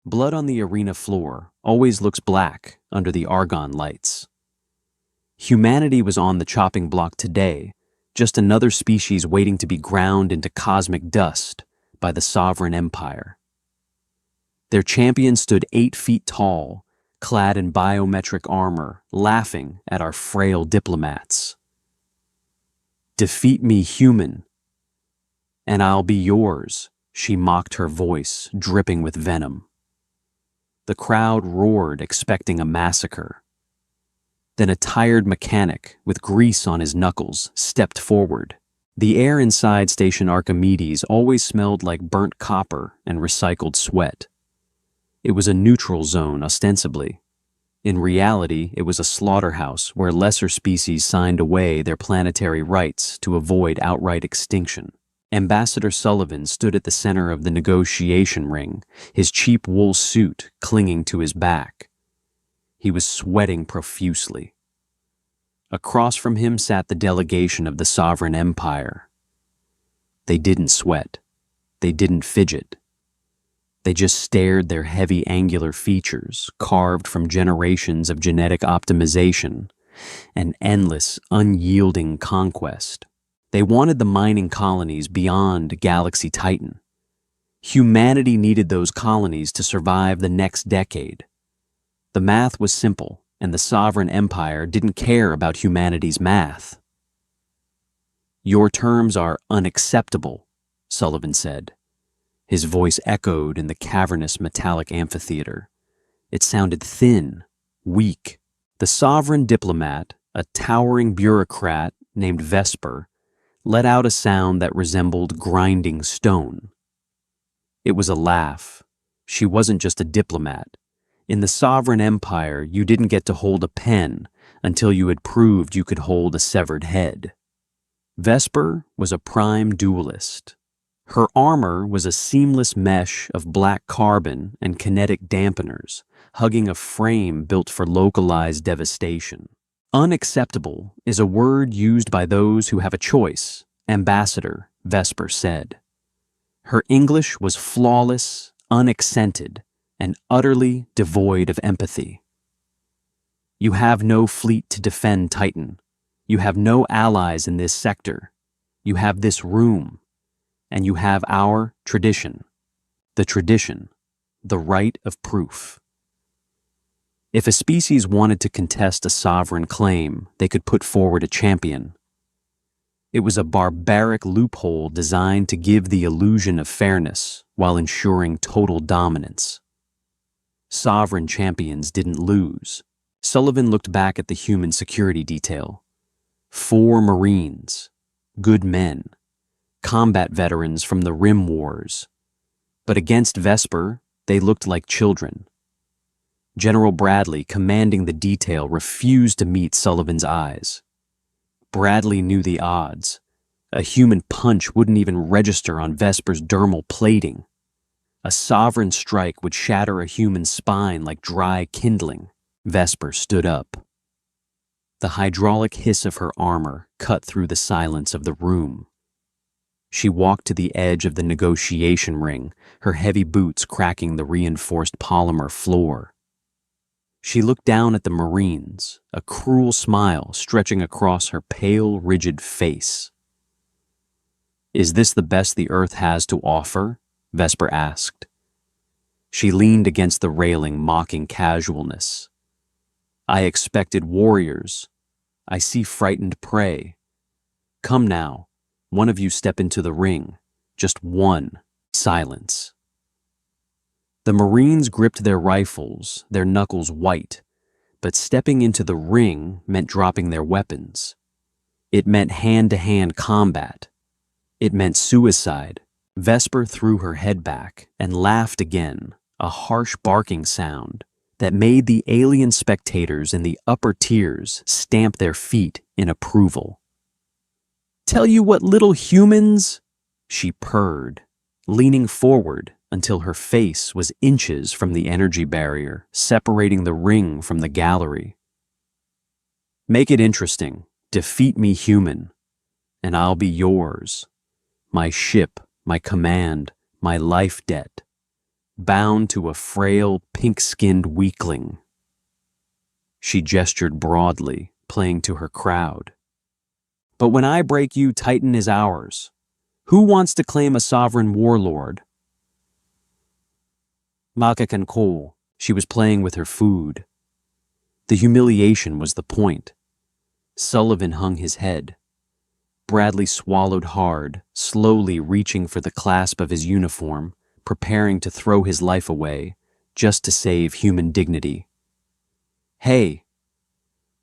Blood on the arena floor always looks black under the argon lights. Humanity was on the chopping block today, just another species waiting to be ground into cosmic dust by the sovereign empire. Their champion stood 8 feet tall, clad in biometric armor, laughing at our frail diplomats. "Defeat me, human, and I'll be yours," she mocked, her voice dripping with venom. The crowd roared, expecting a massacre. Then a tired mechanic with grease on his knuckles stepped forward. The air inside Station Archimedes always smelled like burnt copper and recycled sweat. It was a neutral zone, ostensibly. In reality, it was a slaughterhouse where lesser species signed away their planetary rights to avoid outright extinction. Ambassador Sullivan stood at the center of the negotiation ring, his cheap wool suit clinging to his back. He was sweating profusely. Across from him sat the delegation of the sovereign empire. They didn't sweat. They didn't fidget. They just stared, their heavy angular features, carved from generations of genetic optimization and endless, unyielding conquest. They wanted the mining colonies beyond Galaxy Titan. Humanity needed those colonies to survive the next decade. The math was simple, and the sovereign empire didn't care about humanity's math. "Your terms are unacceptable," Sullivan said. His voice echoed in the cavernous metallic amphitheater. It sounded thin, weak. The sovereign diplomat, a towering bureaucrat named Vesper, let out a sound that resembled grinding stone. It was a laugh. She wasn't just a diplomat. In the sovereign empire, you didn't get to hold a pen until you had proved you could hold a severed head. Vesper was a prime duelist. Her armor was a seamless mesh of black carbon and kinetic dampeners, hugging a frame built for localized devastation. "Unacceptable is a word used by those who have a choice," Ambassador Vesper said. Her English was flawless, unaccented, and utterly devoid of empathy. "You have no fleet to defend Titan. You have no allies in this sector. You have this room. And you have our tradition. The tradition. The right of proof." If a species wanted to contest a sovereign claim, they could put forward a champion. It was a barbaric loophole designed to give the illusion of fairness while ensuring total dominance. Sovereign champions didn't lose. Sullivan looked back at the human security detail. 4 Marines, good men, combat veterans from the Rim Wars. But against Vesper, they looked like children. General Bradley, commanding the detail, refused to meet Sullivan's eyes. Bradley knew the odds. A human punch wouldn't even register on Vesper's dermal plating. A sovereign strike would shatter a human spine like dry kindling. Vesper stood up. The hydraulic hiss of her armor cut through the silence of the room. She walked to the edge of the negotiation ring, her heavy boots cracking the reinforced polymer floor. She looked down at the Marines, a cruel smile stretching across her pale, rigid face. "Is this the best the Earth has to offer?" Vesper asked. She leaned against the railing, mocking casualness. "I expected warriors. I see frightened prey. Come now, one of you step into the ring. Just one." Silence. The Marines gripped their rifles, their knuckles white, but stepping into the ring meant dropping their weapons. It meant hand-to-hand combat. It meant suicide. Vesper threw her head back and laughed again, a harsh barking sound that made the alien spectators in the upper tiers stamp their feet in approval. "Tell you what, little humans," she purred, leaning forward until her face was inches from the energy barrier separating the ring from the gallery. "Make it interesting. Defeat me, human, and I'll be yours. My ship, my command, my life debt. bound to a frail, pink-skinned weakling. She gestured broadly, playing to her crowd. But when I break you, Titan is ours. Who wants to claim a sovereign warlord? Maka Cole. She was playing with her food. The humiliation was the point. Sullivan hung his head. Bradley swallowed hard, slowly reaching for the clasp of his uniform, preparing to throw his life away, just to save human dignity. Hey!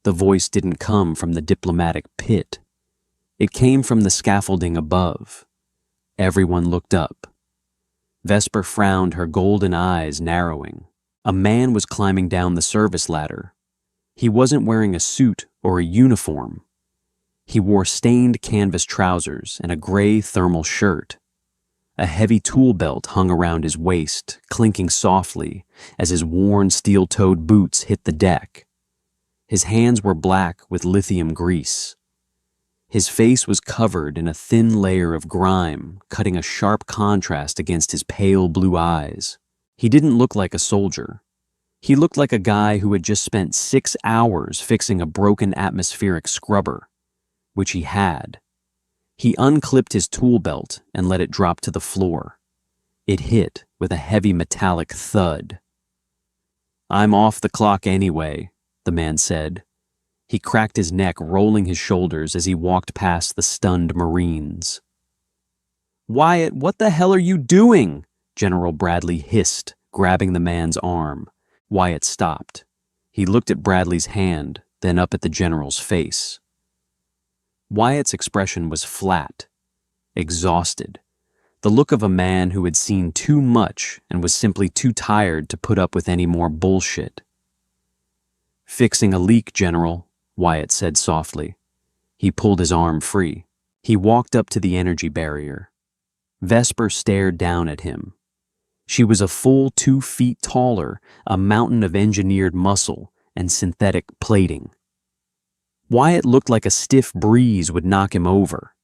The voice didn't come from the diplomatic pit. It came from the scaffolding above. Everyone looked up. Vesper frowned, her golden eyes narrowing. A man was climbing down the service ladder. He wasn't wearing a suit or a uniform. He wore stained canvas trousers and a gray thermal shirt. A heavy tool belt hung around his waist, clinking softly as his worn steel-toed boots hit the deck. His hands were black with lithium grease. His face was covered in a thin layer of grime, cutting a sharp contrast against his pale blue eyes. He didn't look like a soldier. He looked like a guy who had just spent 6 hours fixing a broken atmospheric scrubber, which he had. He unclipped his tool belt and let it drop to the floor. It hit with a heavy metallic thud. "I'm off the clock anyway," the man said. He cracked his neck, rolling his shoulders as he walked past the stunned Marines. "Wyatt, what the hell are you doing?" General Bradley hissed, grabbing the man's arm. Wyatt stopped. He looked at Bradley's hand, then up at the general's face. Wyatt's expression was flat, exhausted, the look of a man who had seen too much and was simply too tired to put up with any more bullshit. "Fixing a leak, General," Wyatt said softly. He pulled his arm free. He walked up to the energy barrier. Vesper stared down at him. She was a full 2 feet taller, a mountain of engineered muscle and synthetic plating. Wyatt looked like a stiff breeze would knock him over.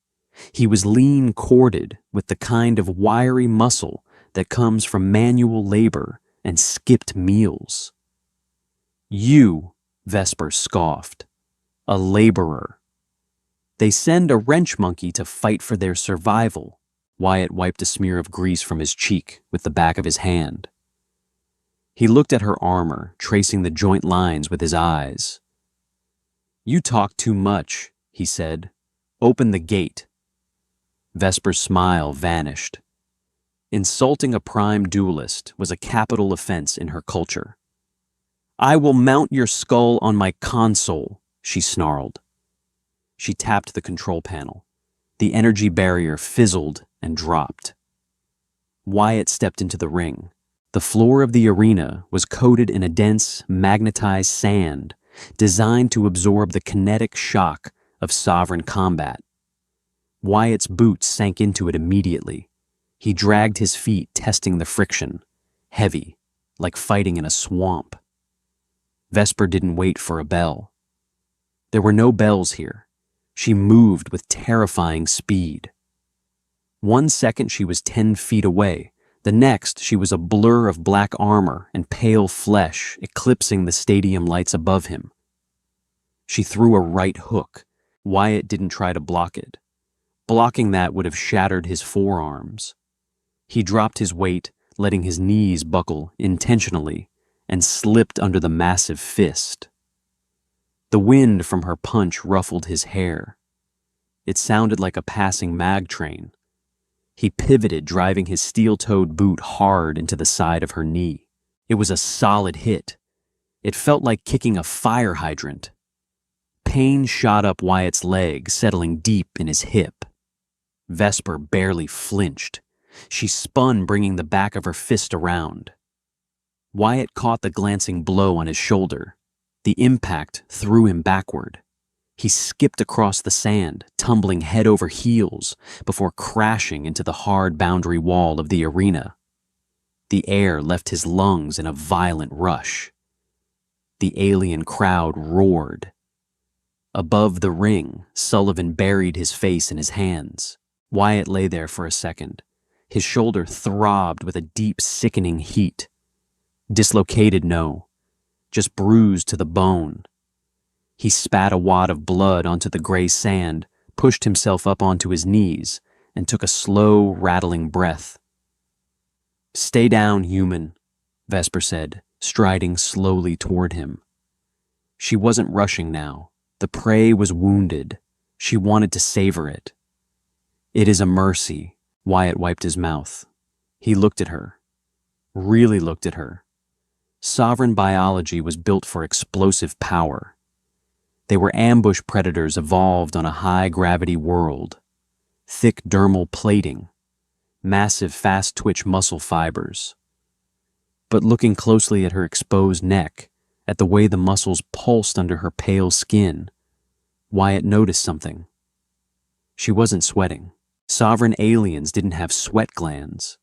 He was lean corded with the kind of wiry muscle that comes from manual labor and skipped meals. "You," Vesper scoffed, "a laborer. They send a wrench monkey to fight for their survival." Wyatt wiped a smear of grease from his cheek with the back of his hand. He looked at her armor, tracing the joint lines with his eyes. "You talk too much," he said. "Open the gate." Vesper's smile vanished. Insulting a prime duelist was a capital offense in her culture. "I will mount your skull on my console," she snarled. She tapped the control panel. The energy barrier fizzled and dropped. Wyatt stepped into the ring. The floor of the arena was coated in a dense, magnetized sand designed to absorb the kinetic shock of sovereign combat. Wyatt's boots sank into it immediately. He dragged his feet, testing the friction, heavy, like fighting in a swamp. Vesper didn't wait for a bell. There were no bells here. She moved with terrifying speed. 1 second she was 10 feet away. The next she was a blur of black armor and pale flesh eclipsing the stadium lights above him. She threw a right hook. Wyatt didn't try to block it. Blocking that would have shattered his forearms. He dropped his weight, letting his knees buckle intentionally, and slipped under the massive fist. The wind from her punch ruffled his hair. It sounded like a passing mag train. He pivoted, driving his steel-toed boot hard into the side of her knee. It was a solid hit. It felt like kicking a fire hydrant. Pain shot up Wyatt's leg, settling deep in his hip. Vesper barely flinched. She spun, bringing the back of her fist around. Wyatt caught the glancing blow on his shoulder. The impact threw him backward. He skipped across the sand, tumbling head over heels before crashing into the hard boundary wall of the arena. The air left his lungs in a violent rush. The alien crowd roared. Above the ring, Sullivan buried his face in his hands. Wyatt lay there for a second, His shoulder throbbed with a deep, sickening heat. Dislocated, no, just bruised to the bone. He spat a wad of blood onto the gray sand, pushed himself up onto his knees, and took a slow, rattling breath. "Stay down, human," Vesper said, striding slowly toward him. She wasn't rushing now. The prey was wounded. She wanted to savor it. "It is a mercy," Wyatt wiped his mouth. He looked at her. Really looked at her. Sovereign biology was built for explosive power. They were ambush predators evolved on a high-gravity world. Thick dermal plating. Massive fast-twitch muscle fibers. But looking closely at her exposed neck, at the way the muscles pulsed under her pale skin, Wyatt noticed something. She wasn't sweating. Sovereign aliens didn't have sweat glands.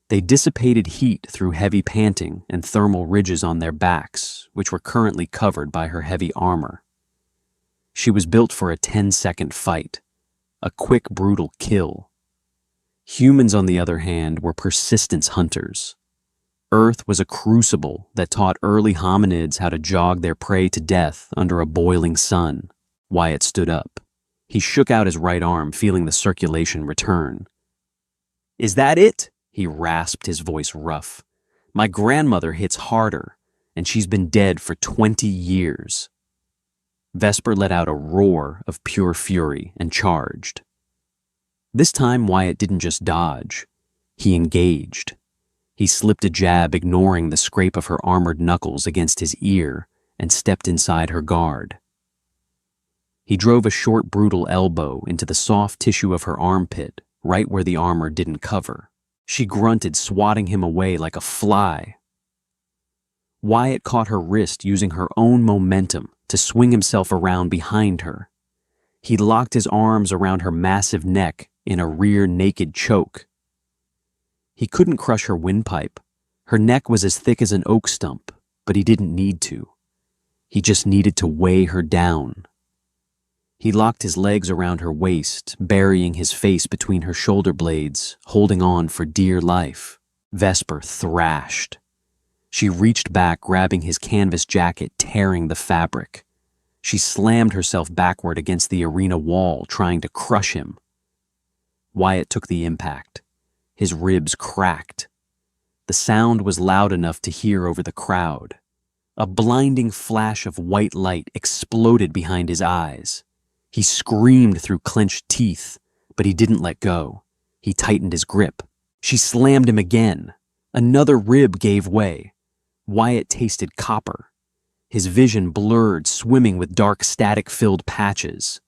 They dissipated heat through heavy panting and thermal ridges on their backs, which were currently covered by her heavy armor. She was built for a 10-second fight, a quick, brutal kill. Humans, on the other hand, were persistence hunters. Earth was a crucible that taught early hominids how to jog their prey to death under a boiling sun. Wyatt stood up. He shook out his right arm, feeling the circulation return. "Is that it?" He rasped, his voice rough. "My grandmother hits harder, and she's been dead for 20 years. Vesper let out a roar of pure fury and charged. This time, Wyatt didn't just dodge. He engaged. He slipped a jab, ignoring the scrape of her armored knuckles against his ear, and stepped inside her guard. He drove a short, brutal elbow into the soft tissue of her armpit, right where the armor didn't cover. She grunted, swatting him away like a fly. Wyatt caught her wrist, using her own momentum to swing himself around behind her. He locked his arms around her massive neck in a rear naked choke. He couldn't crush her windpipe. Her neck was as thick as an oak stump, but he didn't need to. He just needed to weigh her down. He locked his legs around her waist, burying his face between her shoulder blades, holding on for dear life. Vesper thrashed. She reached back, grabbing his canvas jacket, tearing the fabric. She slammed herself backward against the arena wall, trying to crush him. Wyatt took the impact. His ribs cracked. The sound was loud enough to hear over the crowd. A blinding flash of white light exploded behind his eyes. He screamed through clenched teeth, but he didn't let go. He tightened his grip. She slammed him again. Another rib gave way. Wyatt tasted copper. His vision blurred, swimming with dark static-filled patches.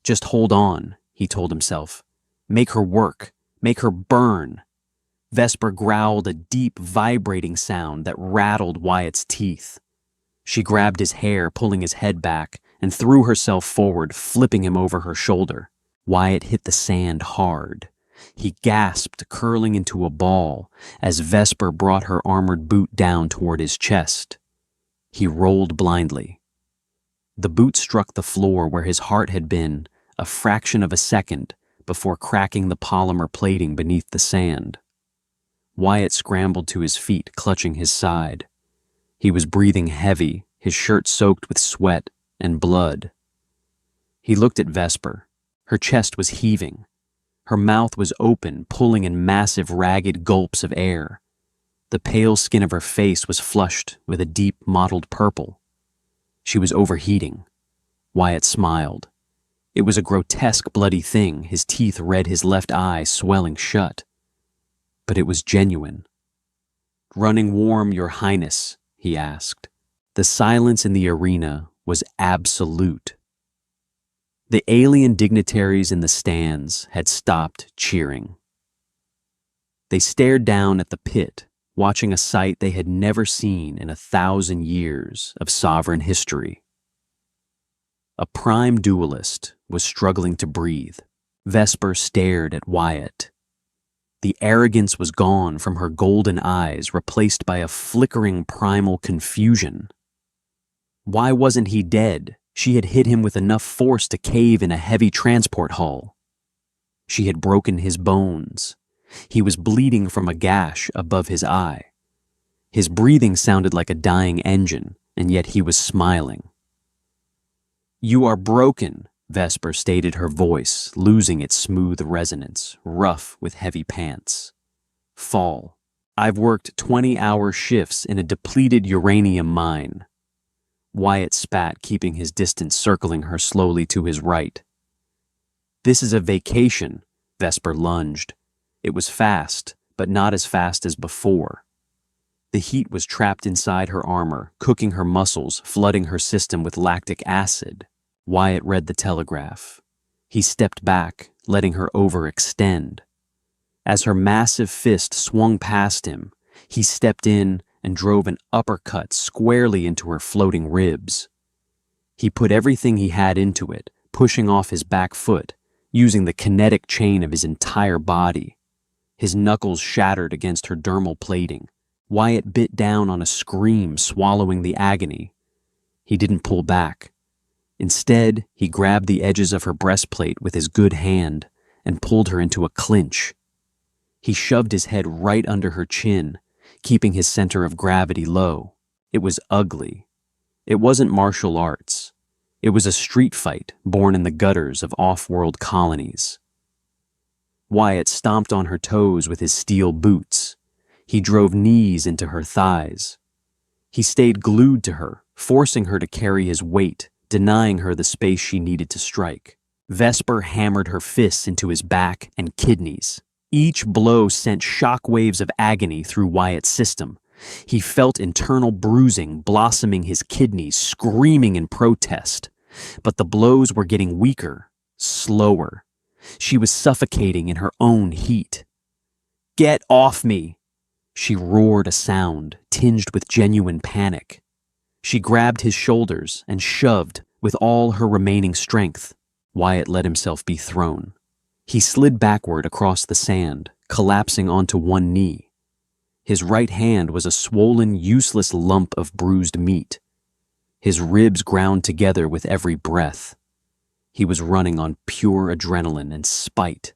Just hold on, he told himself. Make her work. Make her burn. Vesper growled a deep, vibrating sound that rattled Wyatt's teeth. She grabbed his hair, pulling his head back, and threw herself forward, flipping him over her shoulder. Wyatt hit the sand hard. He gasped, curling into a ball, as Vesper brought her armored boot down toward his chest. He rolled blindly. The boot struck the floor where his heart had been a fraction of a second before cracking the polymer plating beneath the sand. Wyatt scrambled to his feet, clutching his side. He was breathing heavy, his shirt soaked with sweat and blood. He looked at Vesper. Her chest was heaving. Her mouth was open, pulling in massive, ragged gulps of air. The pale skin of her face was flushed with a deep, mottled purple. She was overheating. Wyatt smiled. It was a grotesque, bloody thing, his teeth red, his left eye swelling shut. But it was genuine. "Running warm, Your Highness?" he asked. The silence in the arena was absolute. The alien dignitaries in the stands had stopped cheering. They stared down at the pit, watching a sight they had never seen in 1,000 years of sovereign history. A prime duelist was struggling to breathe. Vesper stared at Wyatt. The arrogance was gone from her golden eyes, replaced by a flickering primal confusion. Why wasn't he dead? She had hit him with enough force to cave in a heavy transport hull. She had broken his bones. He was bleeding from a gash above his eye. His breathing sounded like a dying engine, and yet he was smiling. "You are broken," Vesper stated, her voice losing its smooth resonance, rough with heavy pants. "Fall. I've worked 20-hour shifts in a depleted uranium mine." Wyatt spat, keeping his distance, circling her slowly to his right. "This is a vacation," Vesper lunged. It was fast, but not as fast as before. The heat was trapped inside her armor, cooking her muscles, flooding her system with lactic acid. Wyatt read the telegraph. He stepped back, letting her overextend. As her massive fist swung past him, he stepped in and drove an uppercut squarely into her floating ribs. He put everything he had into it, pushing off his back foot, using the kinetic chain of his entire body. His knuckles shattered against her dermal plating. Wyatt bit down on a scream, swallowing the agony. He didn't pull back. Instead, he grabbed the edges of her breastplate with his good hand and pulled her into a clinch. He shoved his head right under her chin, keeping his center of gravity low. It was ugly. It wasn't martial arts. It was a street fight born in the gutters of off-world colonies. Wyatt stomped on her toes with his steel boots. He drove knees into her thighs. He stayed glued to her, forcing her to carry his weight, denying her the space she needed to strike. Vesper hammered her fists into his back and kidneys. Each blow sent shockwaves of agony through Wyatt's system. He felt internal bruising blossoming his kidneys, screaming in protest. But the blows were getting weaker, slower. She was suffocating in her own heat. "Get off me!" She roared, a sound tinged with genuine panic. She grabbed his shoulders and shoved with all her remaining strength. Wyatt let himself be thrown. He slid backward across the sand, collapsing onto one knee. His right hand was a swollen, useless lump of bruised meat. His ribs ground together with every breath. He was running on pure adrenaline and spite.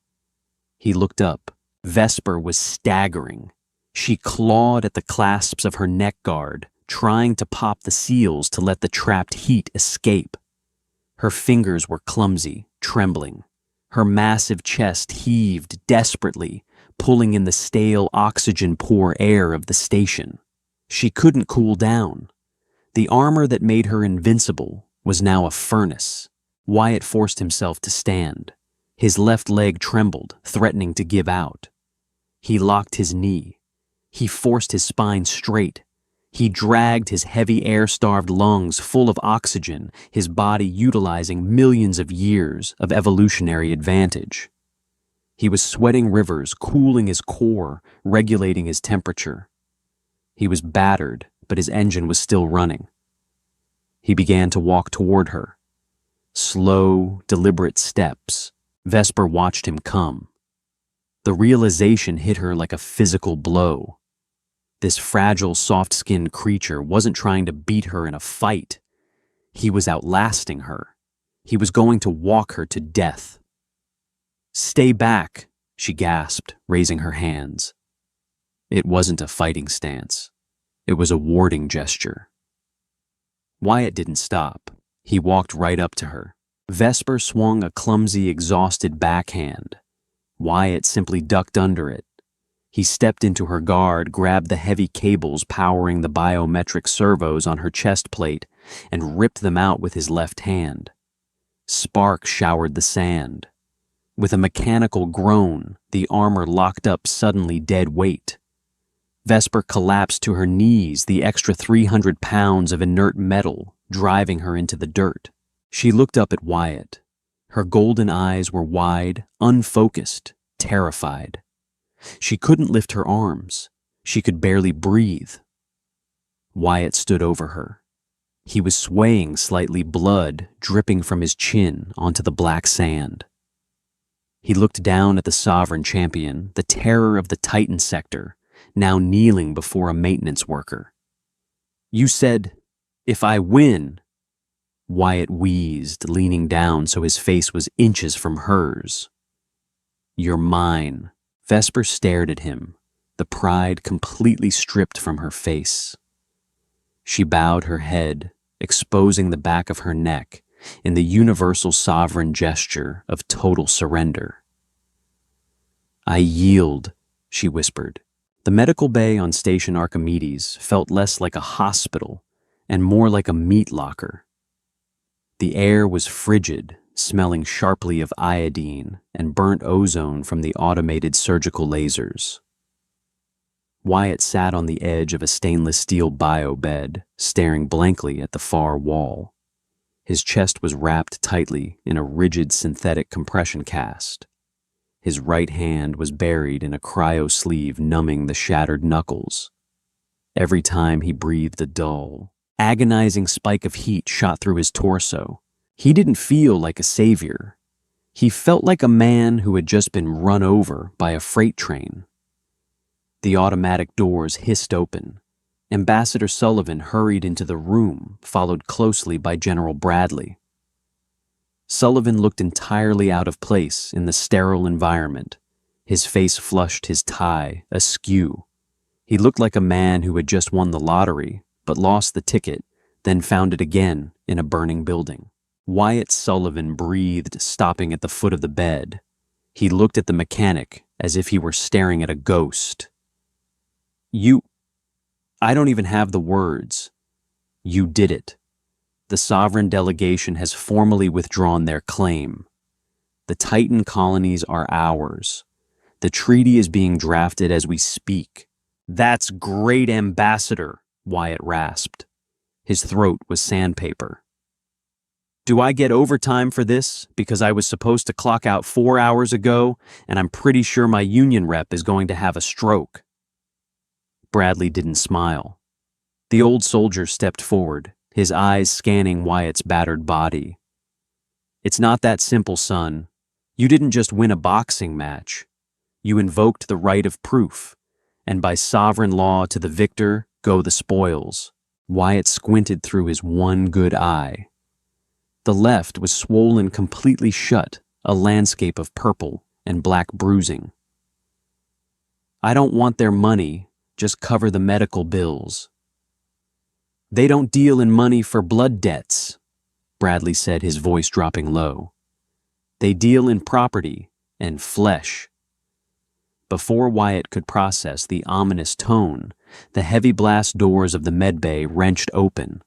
He looked up. Vesper was staggering. She clawed at the clasps of her neck guard, trying to pop the seals to let the trapped heat escape. Her fingers were clumsy, trembling. Her massive chest heaved desperately, pulling in the stale, oxygen-poor air of the station. She couldn't cool down. The armor that made her invincible was now a furnace. Wyatt forced himself to stand. His left leg trembled, threatening to give out. He locked his knee. He forced his spine straight. He dragged his heavy air-starved lungs full of oxygen, his body utilizing millions of years of evolutionary advantage. He was sweating rivers, cooling his core, regulating his temperature. He was battered, but his engine was still running. He began to walk toward her. Slow, deliberate steps. Vesper watched him come. The realization hit her like a physical blow. This fragile, soft-skinned creature wasn't trying to beat her in a fight. He was outlasting her. He was going to walk her to death. "Stay back," she gasped, raising her hands. It wasn't a fighting stance. It was a warding gesture. Wyatt didn't stop. He walked right up to her. Vesper swung a clumsy, exhausted backhand. Wyatt simply ducked under it. He stepped into her guard, grabbed the heavy cables powering the biometric servos on her chest plate, and ripped them out with his left hand. Sparks showered the sand. With a mechanical groan, the armor locked up suddenly dead weight. Vesper collapsed to her knees, the extra 300 pounds of inert metal driving her into the dirt. She looked up at Wyatt. Her golden eyes were wide, unfocused, terrified. She couldn't lift her arms. She could barely breathe. Wyatt stood over her. He was swaying slightly, blood dripping from his chin onto the black sand. He looked down at the sovereign champion, the terror of the Titan sector, now kneeling before a maintenance worker. "You said, if I win..." Wyatt wheezed, leaning down so his face was inches from hers. "You're mine," Vesper stared at him, the pride completely stripped from her face. She bowed her head, exposing the back of her neck in the universal sovereign gesture of total surrender. "I yield," she whispered. The medical bay on Station Archimedes felt less like a hospital and more like a meat locker. The air was frigid, smelling sharply of iodine and burnt ozone from the automated surgical lasers. Wyatt sat on the edge of a stainless steel bio bed, staring blankly at the far wall. His chest was wrapped tightly in a rigid synthetic compression cast. His right hand was buried in a cryo sleeve numbing the shattered knuckles. Every time he breathed a dull, agonizing spike of heat shot through his torso. He didn't feel like a savior. He felt like a man who had just been run over by a freight train. The automatic doors hissed open. Ambassador Sullivan hurried into the room, followed closely by General Bradley. Sullivan looked entirely out of place in the sterile environment. His face flushed his tie askew. He looked like a man who had just won the lottery, but lost the ticket, then found it again in a burning building. Wyatt Sullivan breathed, stopping at the foot of the bed. He looked at the mechanic as if he were staring at a ghost. I don't even have the words. You did it. The sovereign delegation has formally withdrawn their claim. The Titan colonies are ours. The treaty is being drafted as we speak. That's great, Ambassador, Wyatt rasped. His throat was sandpaper. Do I get overtime for this because I was supposed to clock out 4 hours ago and I'm pretty sure my union rep is going to have a stroke? Bradley didn't smile. The old soldier stepped forward, his eyes scanning Wyatt's battered body. It's not that simple, son. You didn't just win a boxing match. You invoked the right of proof, and by sovereign law to the victor go the spoils. Wyatt squinted through his one good eye. The left was swollen completely shut, a landscape of purple and black bruising. I don't want their money, just cover the medical bills. They don't deal in money for blood debts, Bradley said, his voice dropping low. They deal in property and flesh. Before Wyatt could process the ominous tone, the heavy blast doors of the medbay wrenched open.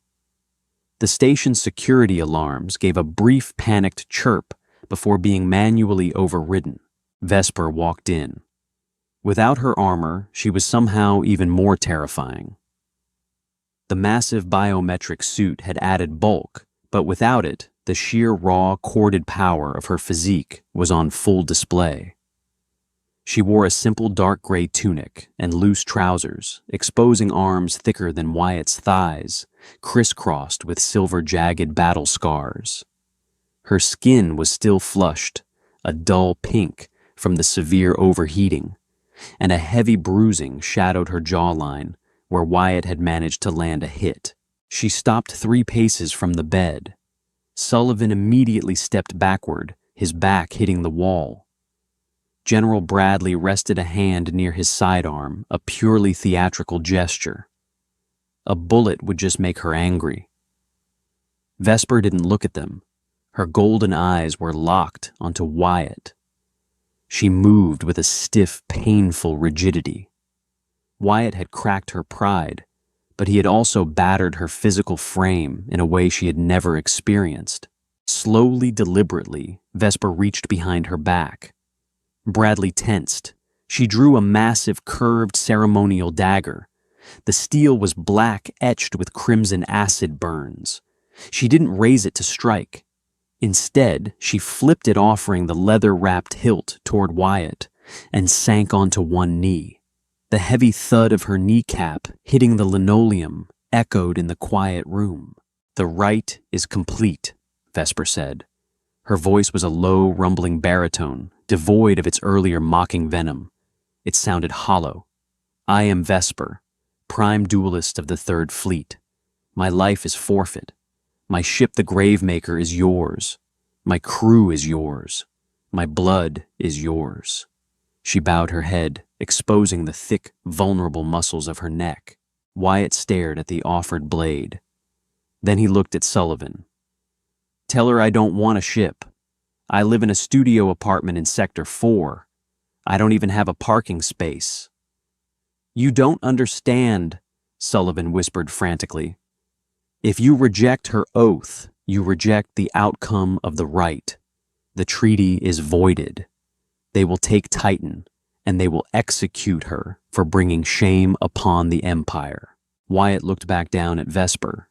The station's security alarms gave a brief panicked chirp before being manually overridden. Vesper walked in. Without her armor, she was somehow even more terrifying. The massive biometric suit had added bulk, but without it, the sheer raw, corded power of her physique was on full display. She wore a simple dark gray tunic and loose trousers, exposing arms thicker than Wyatt's thighs, crisscrossed with silver jagged battle scars. Her skin was still flushed, a dull pink from the severe overheating, and a heavy bruising shadowed her jawline where Wyatt had managed to land a hit. She stopped 3 paces from the bed. Sullivan immediately stepped backward, his back hitting the wall. General Bradley rested a hand near his sidearm, a purely theatrical gesture. A bullet would just make her angry. Vesper didn't look at them. Her golden eyes were locked onto Wyatt. She moved with a stiff, painful rigidity. Wyatt had cracked her pride, but he had also battered her physical frame in a way she had never experienced. Slowly, deliberately, Vesper reached behind her back. Bradley tensed. She drew a massive, curved ceremonial dagger. The steel was black, etched with crimson acid burns. She didn't raise it to strike. Instead, she flipped it, offering the leather-wrapped hilt toward Wyatt, and sank onto one knee. The heavy thud of her kneecap hitting the linoleum echoed in the quiet room. The rite is complete, Vesper said. Her voice was a low, rumbling baritone, devoid of its earlier mocking venom. It sounded hollow. I am Vesper, prime duelist of the Third Fleet. My life is forfeit. My ship, the Gravemaker, is yours. My crew is yours. My blood is yours. She bowed her head, exposing the thick, vulnerable muscles of her neck. Wyatt stared at the offered blade. Then he looked at Sullivan. "Tell her I don't want a ship. I live in a studio apartment in Sector 4. I don't even have a parking space." "You don't understand," Sullivan whispered frantically. "If you reject her oath, you reject the outcome of the right. The treaty is voided. They will take Titan, and they will execute her for bringing shame upon the Empire." Wyatt looked back down at Vesper.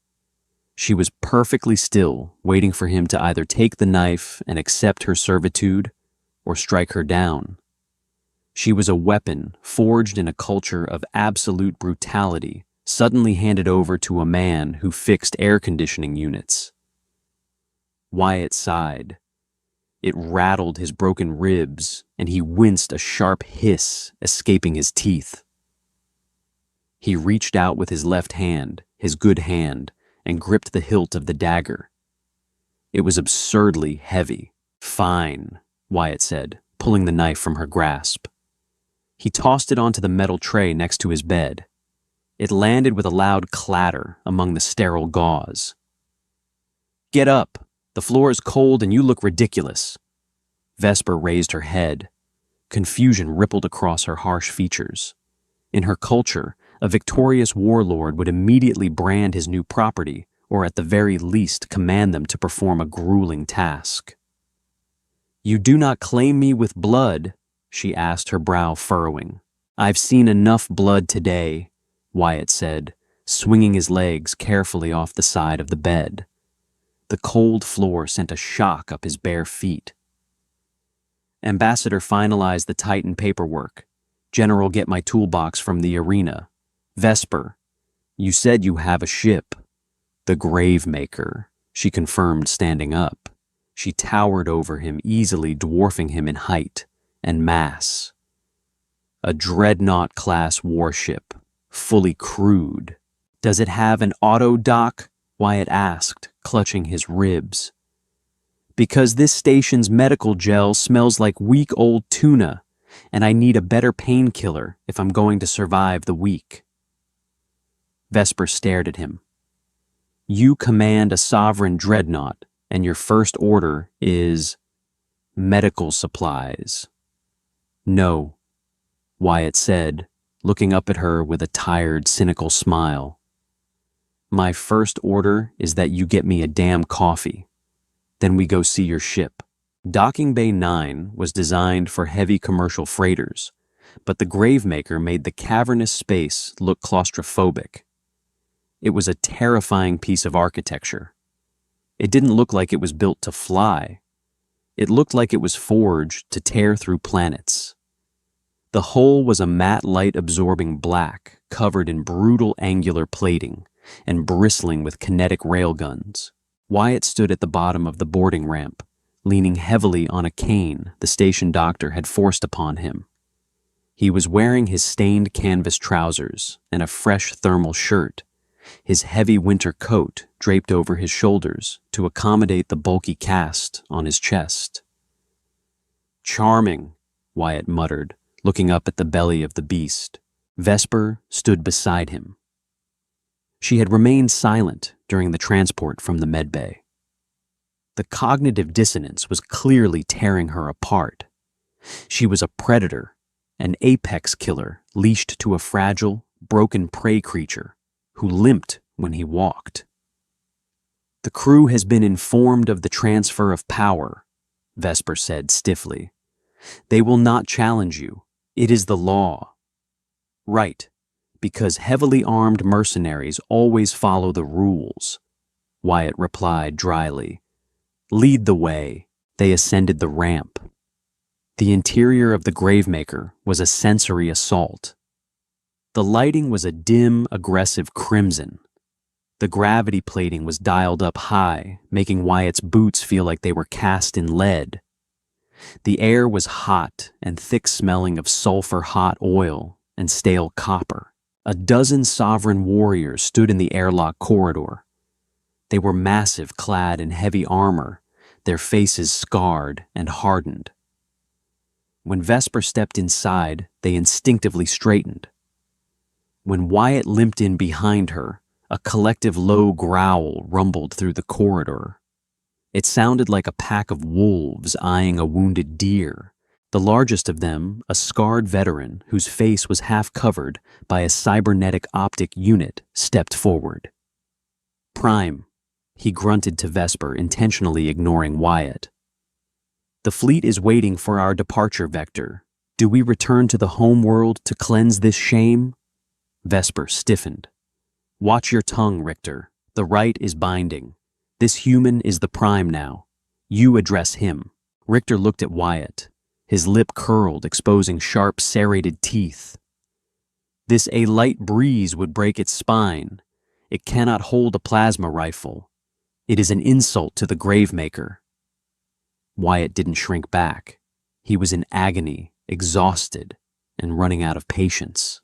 She was perfectly still, waiting for him to either take the knife and accept her servitude or strike her down. She was a weapon forged in a culture of absolute brutality, suddenly handed over to a man who fixed air conditioning units. Wyatt sighed. It rattled his broken ribs, and he winced, a sharp hiss escaping his teeth. He reached out with his left hand, his good hand, and gripped the hilt of the dagger. It was absurdly heavy. "Fine," Wyatt said, pulling the knife from her grasp. He tossed it onto the metal tray next to his bed. It landed with a loud clatter among the sterile gauze. "Get up. The floor is cold and you look ridiculous." Vesper raised her head. Confusion rippled across her harsh features. In her culture, a victorious warlord would immediately brand his new property, or at the very least command them to perform a grueling task. "You do not claim me with blood?" she asked, her brow furrowing. "I've seen enough blood today," Wyatt said, swinging his legs carefully off the side of the bed. The cold floor sent a shock up his bare feet. "Ambassador finalized the Titan paperwork. General, get my toolbox from the arena. Vesper, you said you have a ship." "The Gravemaker," she confirmed, standing up. She towered over him, easily dwarfing him in height and mass. "A Dreadnought-class warship, fully crewed." "Does it have an auto-dock?" Wyatt asked, clutching his ribs. "Because this station's medical gel smells like week-old tuna, and I need a better painkiller if I'm going to survive the week." Vesper stared at him. "You command a sovereign dreadnought, and your first order is medical supplies." "No," Wyatt said, looking up at her with a tired, cynical smile. "My first order is that you get me a damn coffee. Then we go see your ship." Docking Bay 9 was designed for heavy commercial freighters, but the Gravemaker made the cavernous space look claustrophobic. It was a terrifying piece of architecture. It didn't look like it was built to fly. It looked like it was forged to tear through planets. The hull was a matte light-absorbing black, covered in brutal angular plating and bristling with kinetic railguns. Wyatt stood at the bottom of the boarding ramp, leaning heavily on a cane the station doctor had forced upon him. He was wearing his stained canvas trousers and a fresh thermal shirt, his heavy winter coat draped over his shoulders to accommodate the bulky cast on his chest. "Charming," Wyatt muttered, looking up at the belly of the beast. Vesper stood beside him. She had remained silent during the transport from the medbay. The cognitive dissonance was clearly tearing her apart. She was a predator, an apex killer leashed to a fragile, broken prey creature who limped when he walked. "The crew has been informed of the transfer of power," Vesper said stiffly. "They will not challenge you. It is the law." "Right, because heavily armed mercenaries always follow the rules," Wyatt replied dryly. "Lead the way." They ascended the ramp. The interior of the Gravemaker was a sensory assault. The lighting was a dim, aggressive crimson. The gravity plating was dialed up high, making Wyatt's boots feel like they were cast in lead. The air was hot and thick-smelling of sulfur-hot oil and stale copper. A dozen sovereign warriors stood in the airlock corridor. They were massive, clad in heavy armor, their faces scarred and hardened. When Vesper stepped inside, they instinctively straightened. When Wyatt limped in behind her, a collective low growl rumbled through the corridor. It sounded like a pack of wolves eyeing a wounded deer. The largest of them, a scarred veteran whose face was half covered by a cybernetic optic unit, stepped forward. "Prime," he grunted to Vesper, intentionally ignoring Wyatt. "The fleet is waiting for our departure vector. Do we return to the home world to cleanse this shame?" Vesper stiffened. "Watch your tongue, Richter. The right is binding. This human is the Prime now. You address him." Richter looked at Wyatt. His lip curled, exposing sharp, serrated teeth. "This a light breeze would break its spine. It cannot hold a plasma rifle. It is an insult to the Gravemaker." Wyatt didn't shrink back. He was in agony, exhausted, and running out of patience.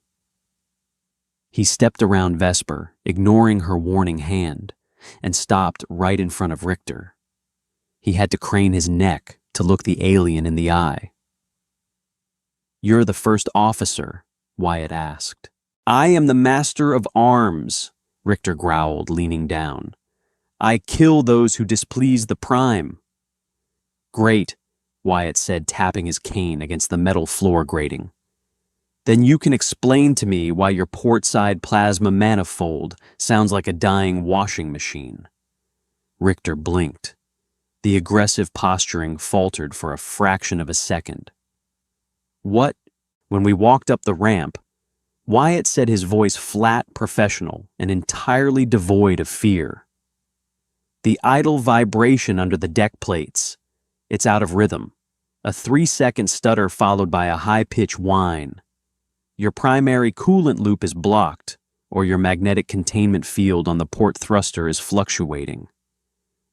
He stepped around Vesper, ignoring her warning hand, and stopped right in front of Richter. He had to crane his neck to look the alien in the eye. "You're the first officer?" Wyatt asked. "I am the master of arms," Richter growled, leaning down. "I kill those who displease the Prime." "Great," Wyatt said, tapping his cane against the metal floor grating. "Then you can explain to me why your port-side plasma manifold sounds like a dying washing machine." Richter blinked. The aggressive posturing faltered for a fraction of a second. "What?" When we walked up the ramp, Wyatt said, his voice flat, professional, and entirely devoid of fear. "The idle vibration under the deck plates. It's out of rhythm. A 3-second stutter followed by a high-pitched whine. Your primary coolant loop is blocked, or your magnetic containment field on the port thruster is fluctuating.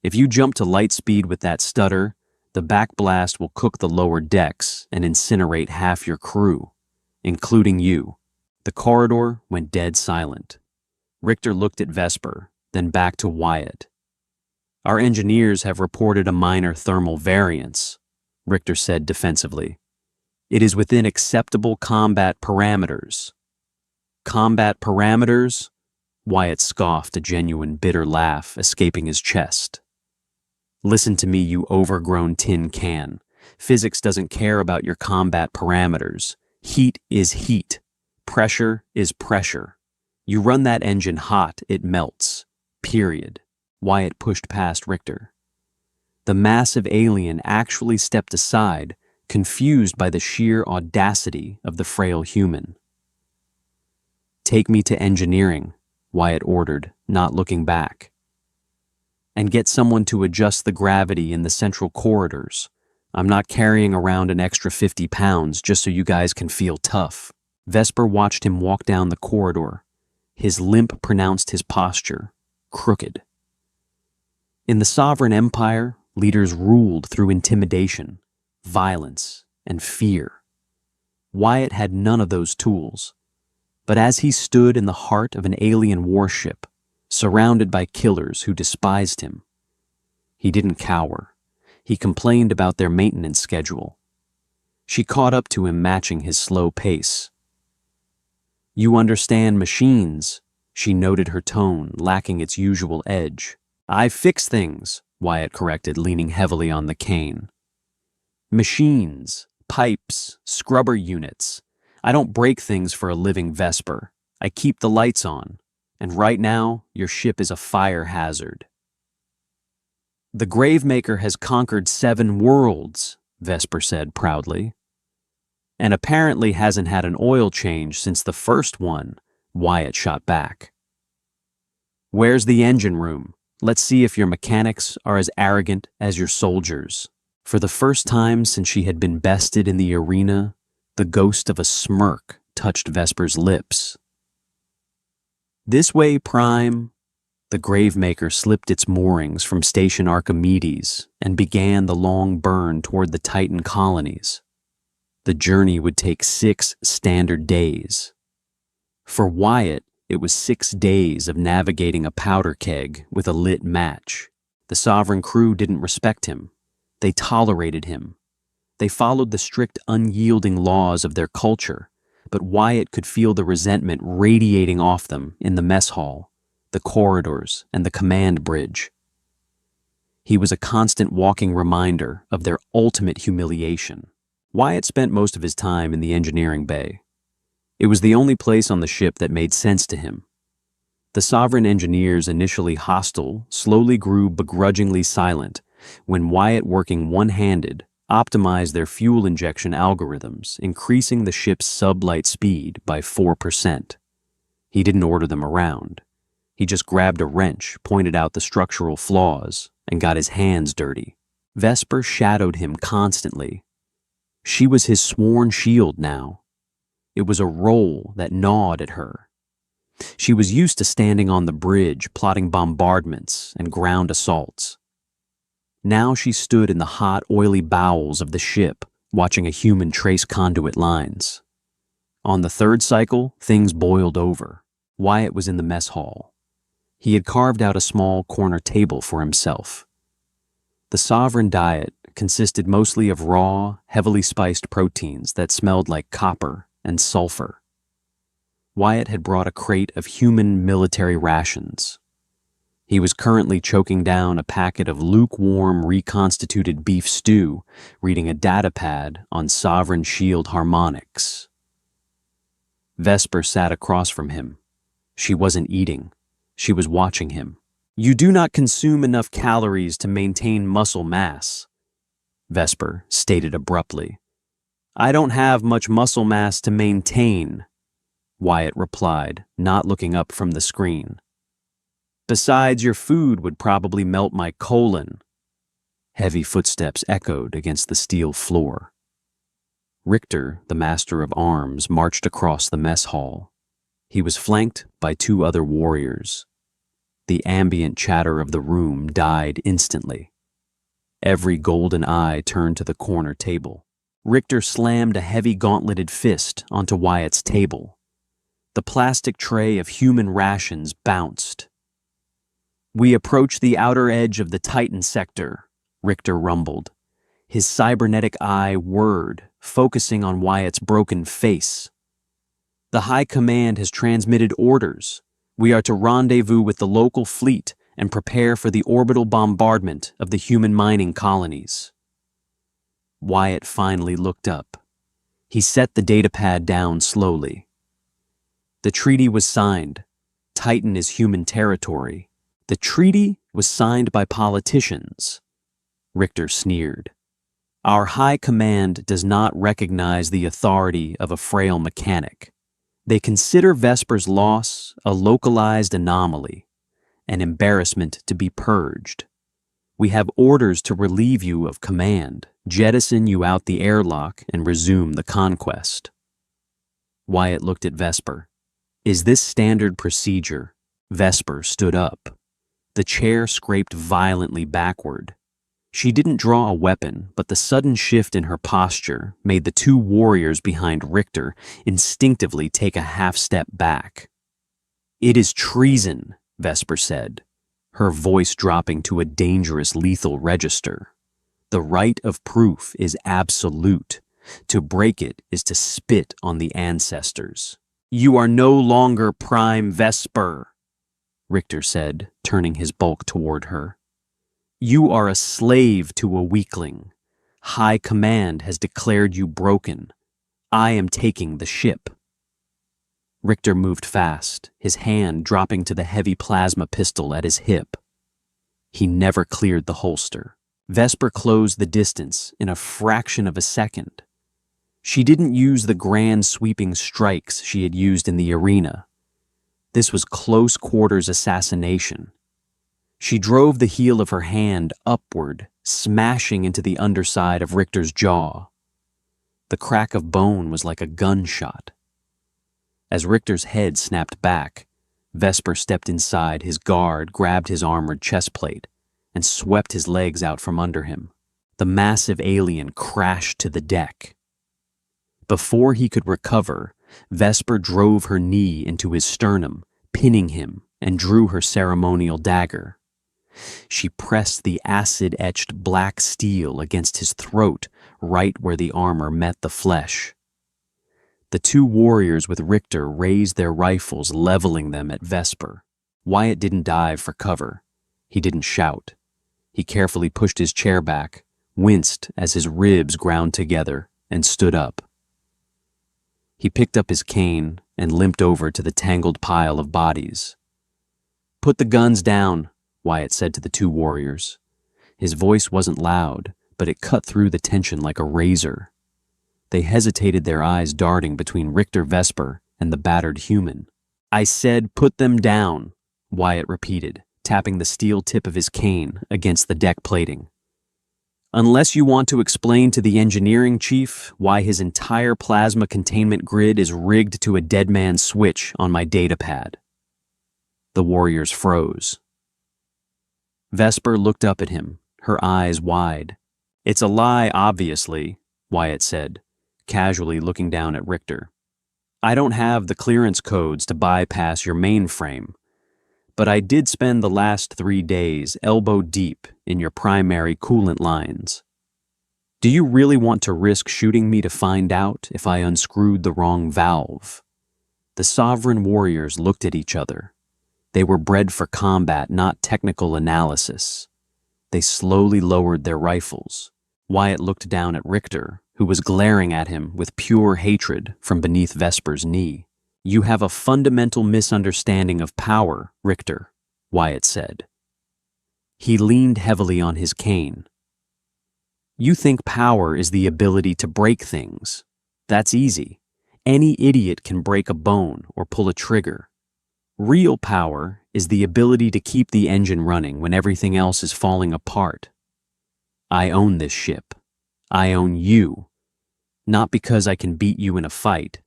If you jump to light speed with that stutter, the backblast will cook the lower decks and incinerate half your crew, including you." The corridor went dead silent. Richter looked at Vesper, then back to Wyatt. "Our engineers have reported a minor thermal variance," Richter said defensively. "It is within acceptable combat parameters." "Combat parameters?" Wyatt scoffed, a genuine bitter laugh escaping his chest. "Listen to me, you overgrown tin can. Physics doesn't care about your combat parameters. Heat is heat. Pressure is pressure. You run that engine hot, it melts. Period." Wyatt pushed past Richter. The massive alien actually stepped aside, confused by the sheer audacity of the frail human. "Take me to engineering," Wyatt ordered, not looking back. "And get someone to adjust the gravity in the central corridors. I'm not carrying around an extra 50 pounds just so you guys can feel tough." Vesper watched him walk down the corridor. His limp pronounced his posture, crooked. In the Sovereign Empire, leaders ruled through intimidation, violence, and fear. Wyatt had none of those tools, but as he stood in the heart of an alien warship, surrounded by killers who despised him, he didn't cower. He complained about their maintenance schedule. She caught up to him, matching his slow pace. "You understand machines," she noted, her tone lacking its usual edge. "I fix things," Wyatt corrected, leaning heavily on the cane. "Machines, pipes, scrubber units. I don't break things for a living, Vesper. I keep the lights on, and right now your ship is a fire hazard." "The Gravemaker has conquered 7 worlds," Vesper said proudly. "And apparently hasn't had an oil change since the first one," Wyatt shot back. "Where's the engine room? Let's see if your mechanics are as arrogant as your soldiers." For the first time since she had been bested in the arena, the ghost of a smirk touched Vesper's lips. "This way, Prime." The Gravemaker slipped its moorings from Station Archimedes and began the long burn toward the Titan colonies. The journey would take 6 standard days. For Wyatt, it was 6 days of navigating a powder keg with a lit match. The Sovereign crew didn't respect him. They tolerated him. They followed the strict, unyielding laws of their culture, but Wyatt could feel the resentment radiating off them in the mess hall, the corridors, and the command bridge. He was a constant walking reminder of their ultimate humiliation. Wyatt spent most of his time in the engineering bay. It was the only place on the ship that made sense to him. The Sovereign engineers, initially hostile, slowly grew begrudgingly silent when Wyatt, working one-handed, optimized their fuel injection algorithms, increasing the ship's sublight speed by 4%. He didn't order them around. He just grabbed a wrench, pointed out the structural flaws, and got his hands dirty. Vesper shadowed him constantly. She was his sworn shield now. It was a role that gnawed at her. She was used to standing on the bridge, plotting bombardments and ground assaults. Now she stood in the hot, oily bowels of the ship, watching a human trace conduit lines. On the third cycle, things boiled over. Wyatt was in the mess hall. He had carved out a small corner table for himself. The Sovereign diet consisted mostly of raw, heavily spiced proteins that smelled like copper and sulfur. Wyatt had brought a crate of human military rations. He was currently choking down a packet of lukewarm, reconstituted beef stew, reading a datapad on Sovereign Shield harmonics. Vesper sat across from him. She wasn't eating. She was watching him. "You do not consume enough calories to maintain muscle mass," Vesper stated abruptly. "I don't have much muscle mass to maintain," Wyatt replied, not looking up from the screen. "Besides, your food would probably melt my colon." Heavy footsteps echoed against the steel floor. Richter, the master of arms, marched across the mess hall. He was flanked by 2 other warriors. The ambient chatter of the room died instantly. Every golden eye turned to the corner table. Richter slammed a heavy gauntleted fist onto Wyatt's table. The plastic tray of human rations bounced. "We approach the outer edge of the Titan sector," Richter rumbled. His cybernetic eye whirred, focusing on Wyatt's broken face. "The High Command has transmitted orders. We are to rendezvous with the local fleet and prepare for the orbital bombardment of the human mining colonies." Wyatt finally looked up. He set the datapad down slowly. The treaty was signed. Titan is human territory. The treaty was signed by politicians. Richter sneered. "Our High Command does not recognize the authority of a frail mechanic. They consider Vesper's loss a localized anomaly, an embarrassment to be purged. We have orders to relieve you of command, jettison you out the airlock, and resume the conquest." Wyatt looked at Vesper. "Is this standard procedure?" Vesper stood up. The chair scraped violently backward. She didn't draw a weapon, but the sudden shift in her posture made the 2 warriors behind Richter instinctively take a half-step back. "It is treason," Vesper said, her voice dropping to a dangerous lethal register. "The right of proof is absolute. To break it is to spit on the ancestors." "You are no longer Prime Vesper," Richter said, turning his bulk toward her. "You are a slave to a weakling. High Command has declared you broken. I am taking the ship." Richter moved fast, his hand dropping to the heavy plasma pistol at his hip. He never cleared the holster. Vesper closed the distance in a fraction of a second. She didn't use the grand sweeping strikes she had used in the arena. This was close quarters assassination. She drove the heel of her hand upward, smashing into the underside of Richter's jaw. The crack of bone was like a gunshot. As Richter's head snapped back, Vesper stepped inside his guard, grabbed his armored chest plate, and swept his legs out from under him. The massive alien crashed to the deck. Before he could recover, Vesper drove her knee into his sternum, pinning him, and drew her ceremonial dagger. She pressed the acid-etched black steel against his throat, right where the armor met the flesh. The two warriors with Richter raised their rifles, leveling them at Vesper. Wyatt didn't dive for cover. He didn't shout. He carefully pushed his chair back, winced as his ribs ground together, and stood up. He picked up his cane and limped over to the tangled pile of bodies. "Put the guns down," Wyatt said to the two warriors. His voice wasn't loud, but it cut through the tension like a razor. They hesitated, their eyes darting between Richter Vesper and the battered human. "I said put them down," Wyatt repeated, tapping the steel tip of his cane against the deck plating. "Unless you want to explain to the engineering chief why his entire plasma containment grid is rigged to a dead man's switch on my datapad." The warriors froze. Vesper looked up at him, her eyes wide. "It's a lie, obviously," Wyatt said, casually looking down at Richter. "I don't have the clearance codes to bypass your mainframe, but I did spend the last 3 days elbow deep in your primary coolant lines. Do you really want to risk shooting me to find out if I unscrewed the wrong valve?" The Sovereign warriors looked at each other. They were bred for combat, not technical analysis. They slowly lowered their rifles. Wyatt looked down at Richter, who was glaring at him with pure hatred from beneath Vesper's knee. "You have a fundamental misunderstanding of power, Richter," Wyatt said. He leaned heavily on his cane. "You think power is the ability to break things. That's easy. Any idiot can break a bone or pull a trigger. Real power is the ability to keep the engine running when everything else is falling apart. I own this ship. I own you. Not because I can beat you in a fight,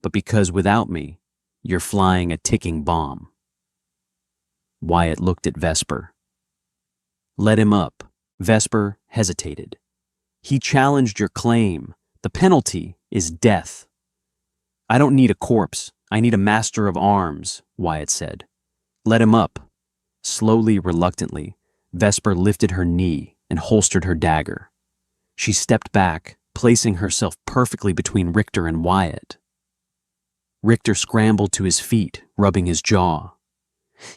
but because without me, you're flying a ticking bomb." Wyatt looked at Vesper. "Let him up." Vesper hesitated. "He challenged your claim. The penalty is death." "I don't need a corpse. I need a master of arms," Wyatt said. "Let him up." Slowly, reluctantly, Vesper lifted her knee and holstered her dagger. She stepped back, placing herself perfectly between Richter and Wyatt. Richter scrambled to his feet, rubbing his jaw.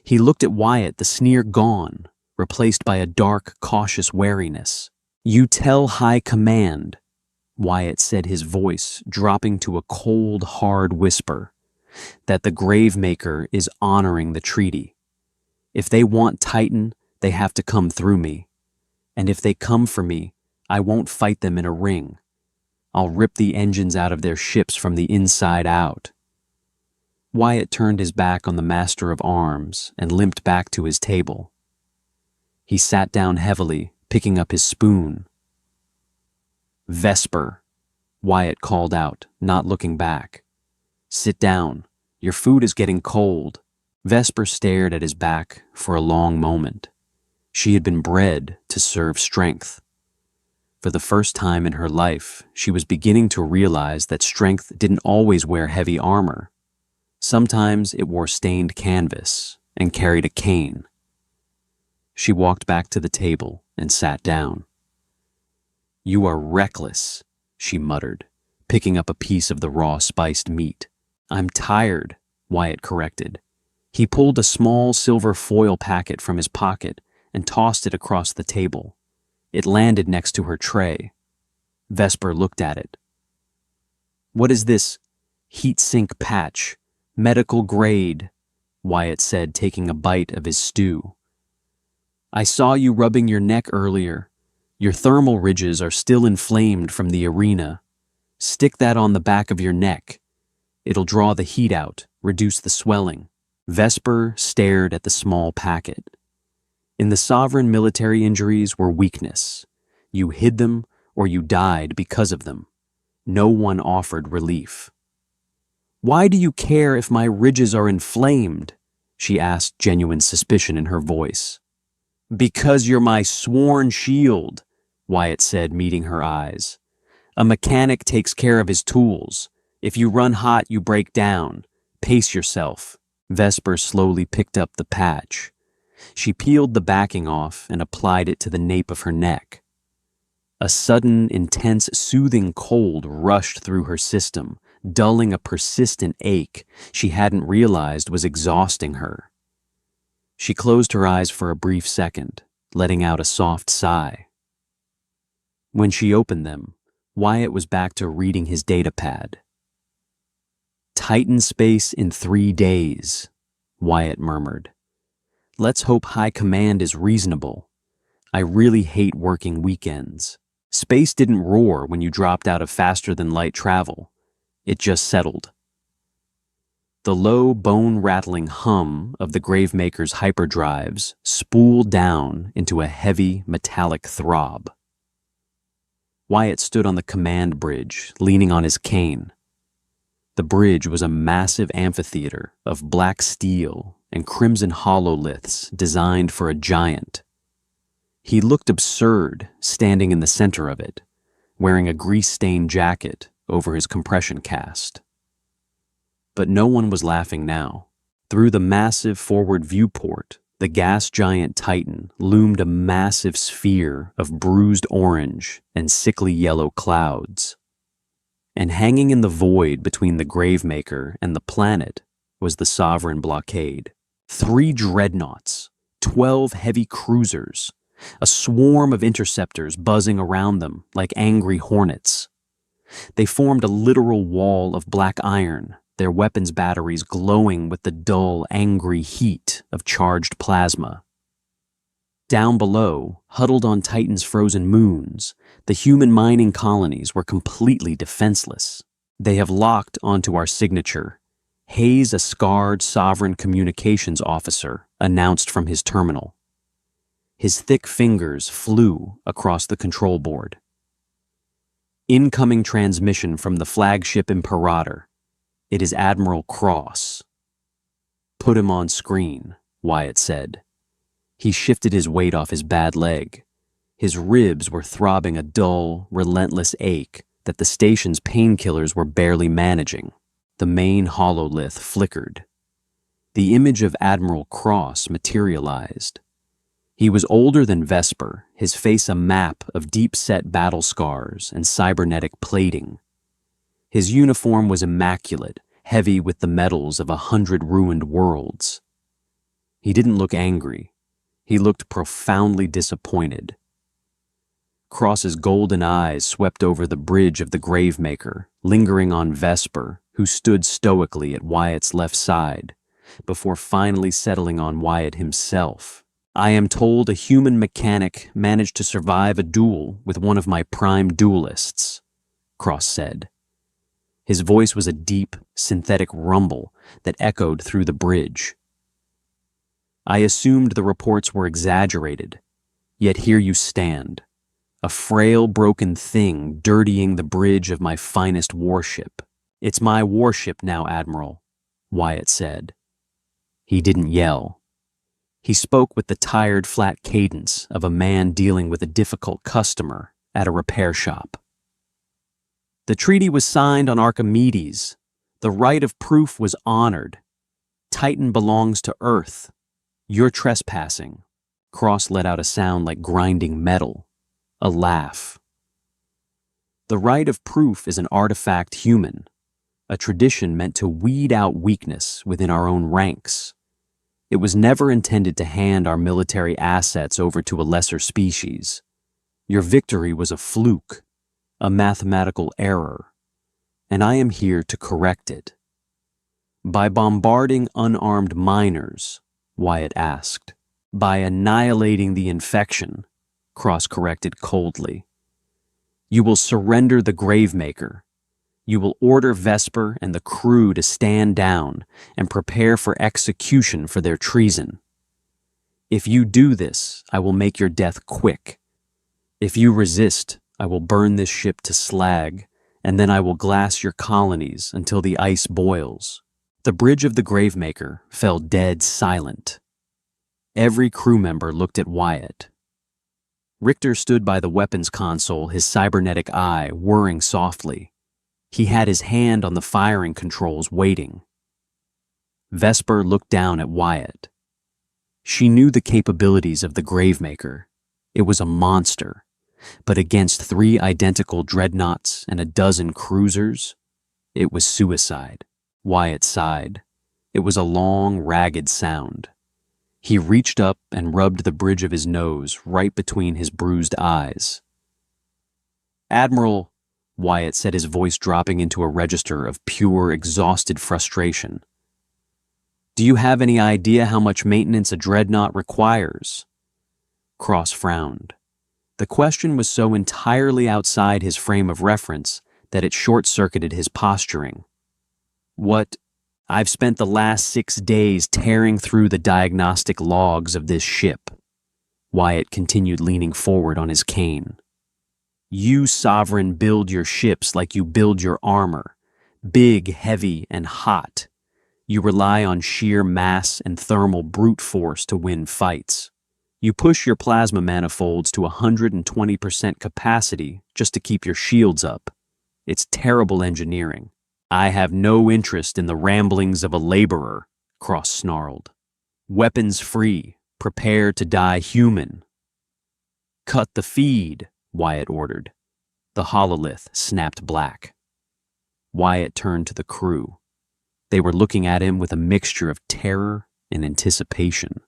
He looked at Wyatt, the sneer gone, replaced by a dark, cautious wariness. "You tell High Command," Wyatt said, his voice dropping to a cold, hard whisper, "that the Gravemaker is honoring the treaty. If they want Titan, they have to come through me. And if they come for me, I won't fight them in a ring. I'll rip the engines out of their ships from the inside out." Wyatt turned his back on the Master of Arms and limped back to his table. He sat down heavily, picking up his spoon. "Vesper," Wyatt called out, not looking back. "Sit down. Your food is getting cold." Vesper stared at his back for a long moment. She had been bred to serve strength. For the first time in her life, she was beginning to realize that strength didn't always wear heavy armor. Sometimes it wore stained canvas and carried a cane. She walked back to the table and sat down. "You are reckless," she muttered, picking up a piece of the raw spiced meat. "I'm tired," Wyatt corrected. He pulled a small silver foil packet from his pocket and tossed it across the table. It landed next to her tray. Vesper looked at it. "What is this? Heat sink patch. Medical grade," Wyatt said, taking a bite of his stew. "I saw you rubbing your neck earlier. Your thermal ridges are still inflamed from the arena. Stick that on the back of your neck. It'll draw the heat out, reduce the swelling." Vesper stared at the small packet. In the Sovereign, military injuries were weakness. You hid them or you died because of them. No one offered relief. "Why do you care if my ridges are inflamed?" she asked, genuine suspicion in her voice. "Because you're my sworn shield," Wyatt said, meeting her eyes. "A mechanic takes care of his tools. If you run hot, you break down. Pace yourself." Vesper slowly picked up the patch. She peeled the backing off and applied it to the nape of her neck. A sudden, intense, soothing cold rushed through her system, dulling a persistent ache she hadn't realized was exhausting her. She closed her eyes for a brief second, letting out a soft sigh. When she opened them, Wyatt was back to reading his datapad. "Titan space in 3 days," Wyatt murmured. "Let's hope High Command is reasonable. I really hate working weekends." Space didn't roar when you dropped out of faster-than-light travel. It just settled. The low, bone-rattling hum of the Gravemaker's hyperdrives spooled down into a heavy, metallic throb. Wyatt stood on the command bridge, leaning on his cane. The bridge was a massive amphitheater of black steel and crimson hololiths designed for a giant. He looked absurd standing in the center of it, wearing a grease-stained jacket over his compression cast. But no one was laughing now. Through the massive forward viewport, the gas giant Titan loomed a massive sphere of bruised orange and sickly yellow clouds. And hanging in the void between the Gravemaker and the planet was the Sovereign blockade. 3 dreadnoughts, 12 heavy cruisers, a swarm of interceptors buzzing around them like angry hornets. They formed a literal wall of black iron, their weapons batteries glowing with the dull, angry heat of charged plasma. Down below, huddled on Titan's frozen moons, the human mining colonies were completely defenseless. "They have locked onto our signature," Hayes, a scarred Sovereign communications officer, announced from his terminal. His thick fingers flew across the control board. "Incoming transmission from the flagship Imperator. It is Admiral Cross." "Put him on screen," Wyatt said. He shifted his weight off his bad leg. His ribs were throbbing a dull, relentless ache that the station's painkillers were barely managing. The main hololith flickered. The image of Admiral Cross materialized. He was older than Vesper, his face a map of deep-set battle scars and cybernetic plating. His uniform was immaculate, heavy with the metals of 100 ruined worlds. He didn't look angry. He looked profoundly disappointed. Cross's golden eyes swept over the bridge of the Gravemaker, lingering on Vesper, who stood stoically at Wyatt's left side, before finally settling on Wyatt himself. "I am told a human mechanic managed to survive a duel with one of my prime duelists," Cross said. His voice was a deep, synthetic rumble that echoed through the bridge. "I assumed the reports were exaggerated, yet here you stand, a frail, broken thing dirtying the bridge of my finest warship." "It's my warship now, Admiral," Wyatt said. He didn't yell. He spoke with the tired, flat cadence of a man dealing with a difficult customer at a repair shop. "The treaty was signed on Archimedes. The right of proof was honored. Titan belongs to Earth. You're trespassing." Cross let out a sound like grinding metal, a laugh. "The right of proof is an artifact human, a tradition meant to weed out weakness within our own ranks. It was never intended to hand our military assets over to a lesser species. Your victory was a fluke, a mathematical error, and I am here to correct it." "By bombarding unarmed miners?" Wyatt asked. "By annihilating the infection," Cross corrected coldly. "You will surrender the Gravemaker. You will order Vesper and the crew to stand down and prepare for execution for their treason. If you do this, I will make your death quick. If you resist, I will burn this ship to slag, and then I will glass your colonies until the ice boils." The bridge of the Gravemaker fell dead silent. Every crew member looked at Wyatt. Richter stood by the weapons console, his cybernetic eye whirring softly. He had his hand on the firing controls, waiting. Vesper looked down at Wyatt. She knew the capabilities of the Gravemaker. It was a monster, but against 3 identical dreadnoughts and a dozen cruisers, it was suicide. Wyatt sighed. It was a long, ragged sound. He reached up and rubbed the bridge of his nose right between his bruised eyes. "Admiral," Wyatt said, his voice dropping into a register of pure, exhausted frustration. "Do you have any idea how much maintenance a dreadnought requires?" Cross frowned. The question was so entirely outside his frame of reference that it short-circuited his posturing. "I've spent the last 6 days tearing through the diagnostic logs of this ship." Wyatt continued, leaning forward on his cane. "You, Sovereign, build your ships like you build your armor. Big, heavy, and hot. You rely on sheer mass and thermal brute force to win fights. You push your plasma manifolds to 120% capacity just to keep your shields up. It's terrible engineering. I have no interest in the ramblings of a laborer," Cross snarled. "Weapons free. Prepare to die human." "Cut the feed," Wyatt ordered. The hololith snapped black. Wyatt turned to the crew. They were looking at him with a mixture of terror and anticipation.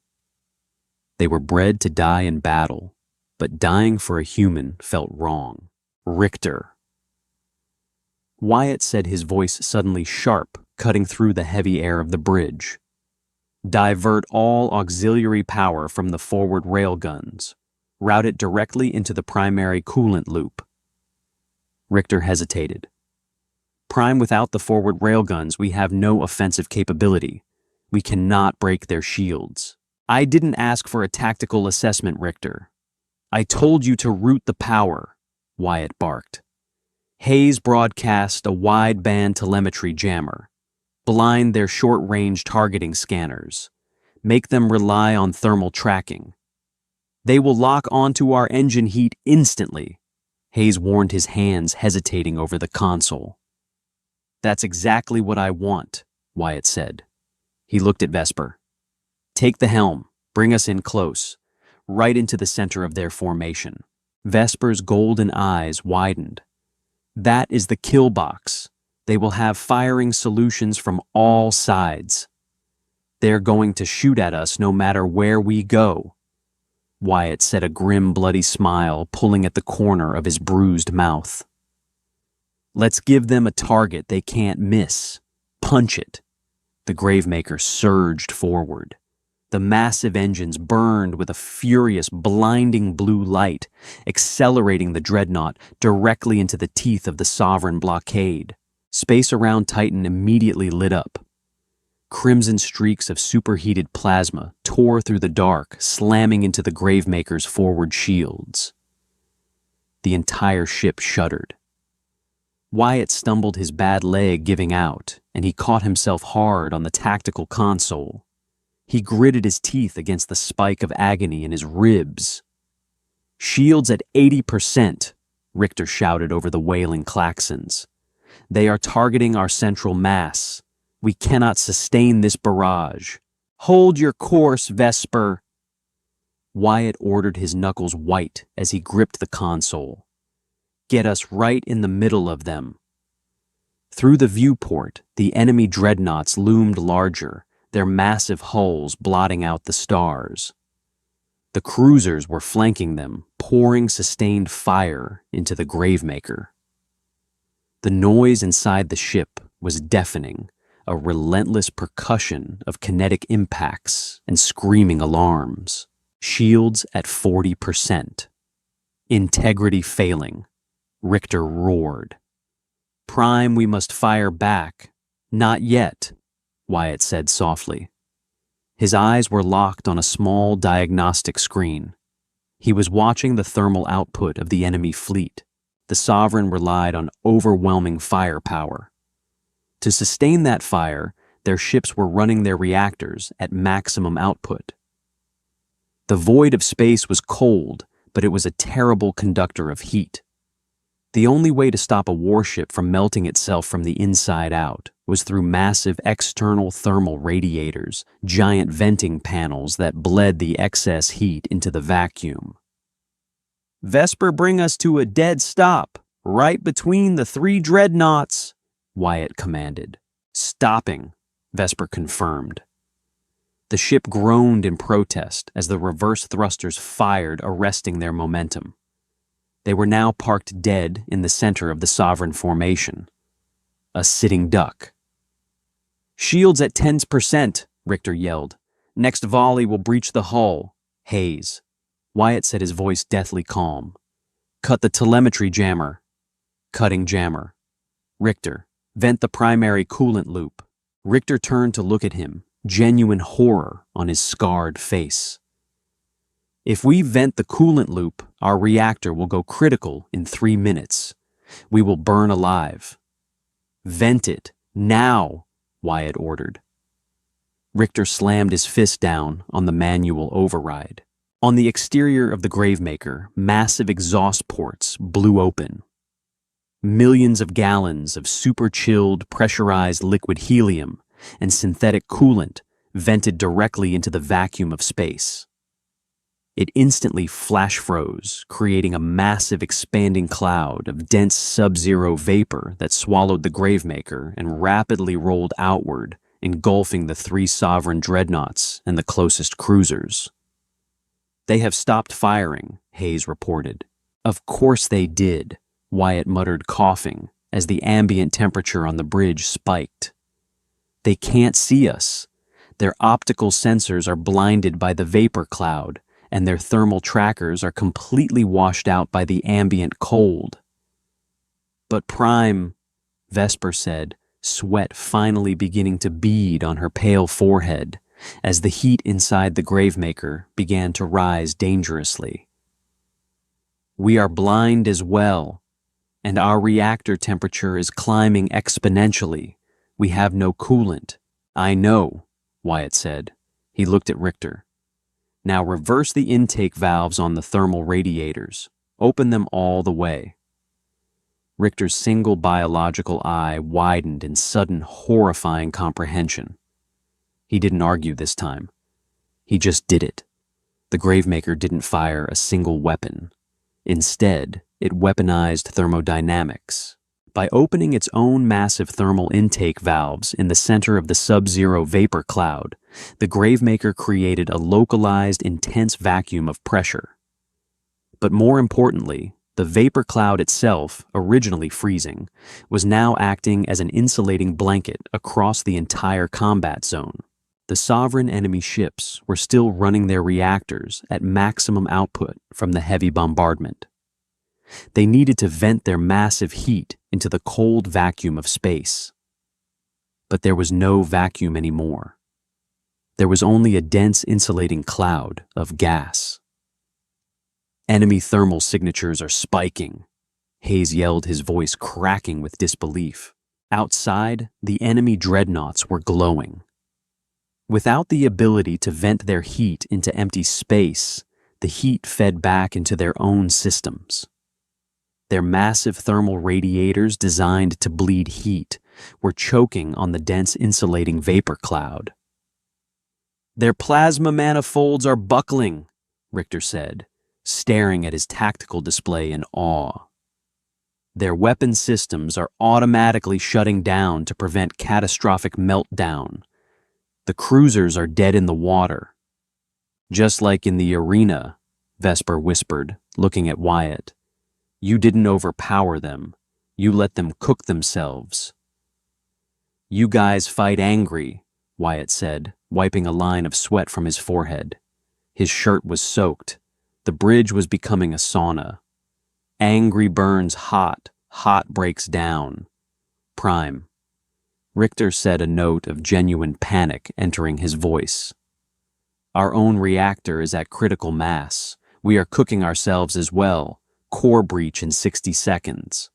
They were bred to die in battle, but dying for a human felt wrong. "Richter." Wyatt said, his voice suddenly sharp, cutting through the heavy air of the bridge. "Divert all auxiliary power from the forward railguns. Route it directly into the primary coolant loop." Richter hesitated. "Prime, without the forward railguns, we have no offensive capability. We cannot break their shields." "I didn't ask for a tactical assessment, Richter. I told you to route the power," Wyatt barked. "Hayes broadcast a wideband telemetry jammer. Blind their short-range targeting scanners. Make them rely on thermal tracking. They will lock onto our engine heat instantly," Hayes warned, his hands hesitating over the console. "That's exactly what I want," Wyatt said. He looked at Vesper. "Take the helm. Bring us in close, right into the center of their formation." Vesper's golden eyes widened. "That is the kill box. They will have firing solutions from all sides. They're going to shoot at us no matter where we go." Wyatt said, a grim, bloody smile pulling at the corner of his bruised mouth. "Let's give them a target they can't miss. Punch it." The Gravemaker surged forward. The massive engines burned with a furious, blinding blue light, accelerating the dreadnought directly into the teeth of the Sovereign blockade. Space around Titan immediately lit up. Crimson streaks of superheated plasma tore through the dark, slamming into the Gravemaker's forward shields. The entire ship shuddered. Wyatt stumbled, his bad leg giving out, and he caught himself hard on the tactical console. He gritted his teeth against the spike of agony in his ribs. "Shields at 80%, Richter shouted over the wailing klaxons. "They are targeting our central mass. We cannot sustain this barrage. Hold your course, Vesper." Wyatt ordered, his knuckles white as he gripped the console. "Get us right in the middle of them." Through the viewport, the enemy dreadnoughts loomed larger, their massive hulls blotting out the stars. The cruisers were flanking them, pouring sustained fire into the Gravemaker. The noise inside the ship was deafening, a relentless percussion of kinetic impacts and screaming alarms. Shields at 40%. Integrity failing. Richter roared. "Prime, we must fire back." "Not yet," Wyatt said softly. His eyes were locked on a small diagnostic screen. He was watching the thermal output of the enemy fleet. The Sovereign relied on overwhelming firepower. To sustain that fire, their ships were running their reactors at maximum output. The void of space was cold, but it was a terrible conductor of heat. The only way to stop a warship from melting itself from the inside out was through massive external thermal radiators, giant venting panels that bled the excess heat into the vacuum. Vesper, bring us to a dead stop, right between the 3 dreadnoughts, Wyatt commanded. Stopping, Vesper confirmed. The ship groaned in protest as the reverse thrusters fired, arresting their momentum. They were now parked dead in the center of the Sovereign formation. A sitting duck. Shields at 10%, Richter yelled. Next volley will breach the hull. Hayes. Wyatt said, his voice deathly calm. Cut the telemetry jammer. Cutting jammer. Richter, vent the primary coolant loop. Richter turned to look at him, genuine horror on his scarred face. If we vent the coolant loop, our reactor will go critical in 3 minutes. We will burn alive. Vent it, now, Wyatt ordered. Richter slammed his fist down on the manual override. On the exterior of the Gravemaker, massive exhaust ports blew open. Millions of gallons of super-chilled, pressurized liquid helium and synthetic coolant vented directly into the vacuum of space. It instantly flash froze, creating a massive expanding cloud of dense sub-zero vapor that swallowed the Gravemaker and rapidly rolled outward, engulfing the 3 Sovereign dreadnoughts and the closest cruisers. They have stopped firing, Hayes reported. Of course they did, Wyatt muttered, coughing, as the ambient temperature on the bridge spiked. They can't see us. Their optical sensors are blinded by the vapor cloud, and their thermal trackers are completely washed out by the ambient cold. But Prime, Vesper said, sweat finally beginning to bead on her pale forehead as the heat inside the Gravemaker began to rise dangerously. We are blind as well, and our reactor temperature is climbing exponentially. We have no coolant. I know, Wyatt said. He looked at Richter. Now reverse the intake valves on the thermal radiators. Open them all the way. Richter's single biological eye widened in sudden, horrifying comprehension. He didn't argue this time. He just did it. The Gravemaker didn't fire a single weapon. Instead, it weaponized thermodynamics. By opening its own massive thermal intake valves in the center of the sub-zero vapor cloud, the Gravemaker created a localized, intense vacuum of pressure. But more importantly, the vapor cloud itself, originally freezing, was now acting as an insulating blanket across the entire combat zone. The Sovereign enemy ships were still running their reactors at maximum output from the heavy bombardment. They needed to vent their massive heat into the cold vacuum of space. But there was no vacuum anymore. There was only a dense insulating cloud of gas. Enemy thermal signatures are spiking, Hayes yelled, his voice cracking with disbelief. Outside, the enemy dreadnoughts were glowing. Without the ability to vent their heat into empty space, the heat fed back into their own systems. Their massive thermal radiators designed to bleed heat were choking on the dense insulating vapor cloud. Their plasma manifolds are buckling, Richter said, staring at his tactical display in awe. Their weapon systems are automatically shutting down to prevent catastrophic meltdown. The cruisers are dead in the water. Just like in the arena, Vesper whispered, looking at Wyatt. You didn't overpower them. You let them cook themselves. You guys fight angry, Wyatt said, wiping a line of sweat from his forehead. His shirt was soaked. The bridge was becoming a sauna. Angry burns hot, hot breaks down. Prime. Richter said, a note of genuine panic entering his voice. Our own reactor is at critical mass. We are cooking ourselves as well. Core breach in 60 seconds.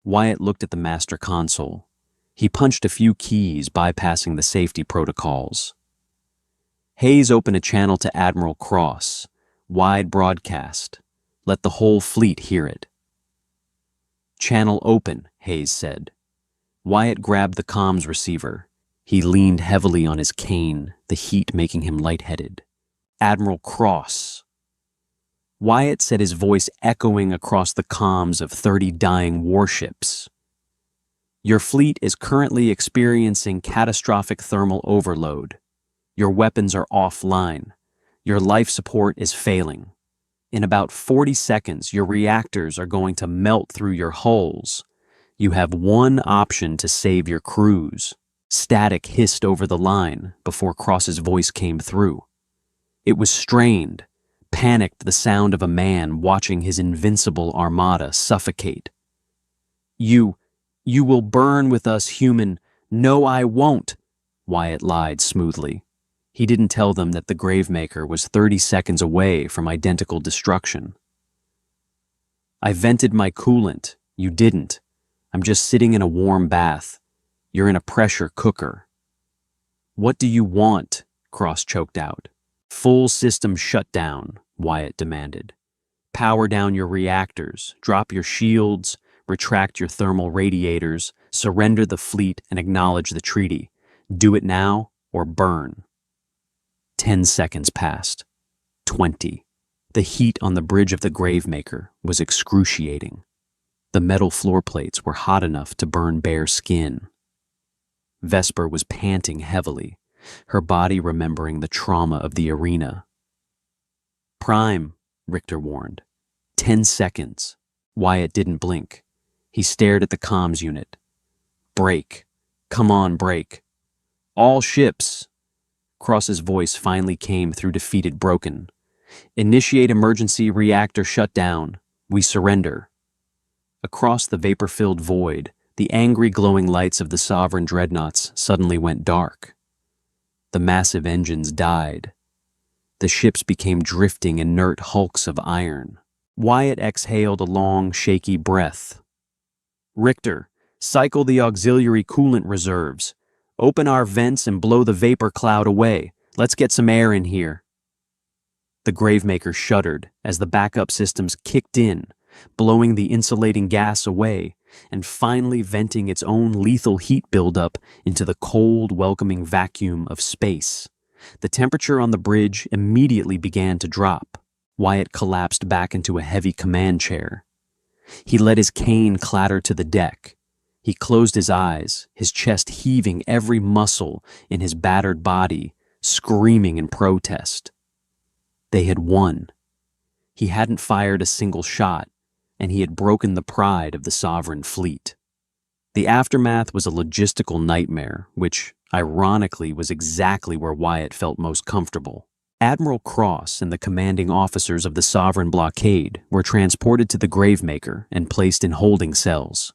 Wyatt looked at the master console. He punched a few keys, bypassing the safety protocols. Hayes opened a channel to Admiral Cross. Wide broadcast. Let the whole fleet hear it. Channel open, Hayes said. Wyatt grabbed the comms receiver. He leaned heavily on his cane, the heat making him lightheaded. Admiral Cross. Wyatt said, his voice echoing across the comms of 30 dying warships. Your fleet is currently experiencing catastrophic thermal overload. Your weapons are offline. Your life support is failing. In about 40 seconds, your reactors are going to melt through your hulls. You have one option to save your crews. Static hissed over the line before Cross's voice came through. It was strained, panicked, the sound of a man watching his invincible armada suffocate. You will burn with us, human. No, I won't, Wyatt lied smoothly. He didn't tell them that the Gravemaker was 30 seconds away from identical destruction. I vented my coolant. You didn't. I'm just sitting in a warm bath. You're in a pressure cooker. What do you want? Cross choked out. Full system shutdown, Wyatt demanded. Power down your reactors, drop your shields, retract your thermal radiators, surrender the fleet, and acknowledge the treaty. Do it now or burn. 10 seconds passed. 20. The heat on the bridge of the Gravemaker was excruciating. The metal floor plates were hot enough to burn bare skin. Vesper was panting heavily, her body remembering the trauma of the arena. Prime, Richter warned. 10 seconds. Wyatt didn't blink. He stared at the comms unit. Break. Come on, break. All ships. Cross's voice finally came through defeated broken. Initiate emergency reactor shutdown. We surrender. Across the vapor-filled void, the angry glowing lights of the Sovereign dreadnoughts suddenly went dark. The massive engines died. The ships became drifting, inert hulks of iron. Wyatt exhaled a long, shaky breath. Richter, cycle the auxiliary coolant reserves. Open our vents and blow the vapor cloud away. Let's get some air in here. The Gravemaker shuddered as the backup systems kicked in, blowing the insulating gas away and finally venting its own lethal heat buildup into the cold, welcoming vacuum of space. The temperature on the bridge immediately began to drop. Wyatt collapsed back into a heavy command chair. He let his cane clatter to the deck. He closed his eyes, his chest heaving, every muscle in his battered body screaming in protest. They had won. He hadn't fired a single shot, and he had broken the pride of the Sovereign fleet. The aftermath was a logistical nightmare, which, ironically, was exactly where Wyatt felt most comfortable. Admiral Cross and the commanding officers of the Sovereign blockade were transported to the Gravemaker and placed in holding cells.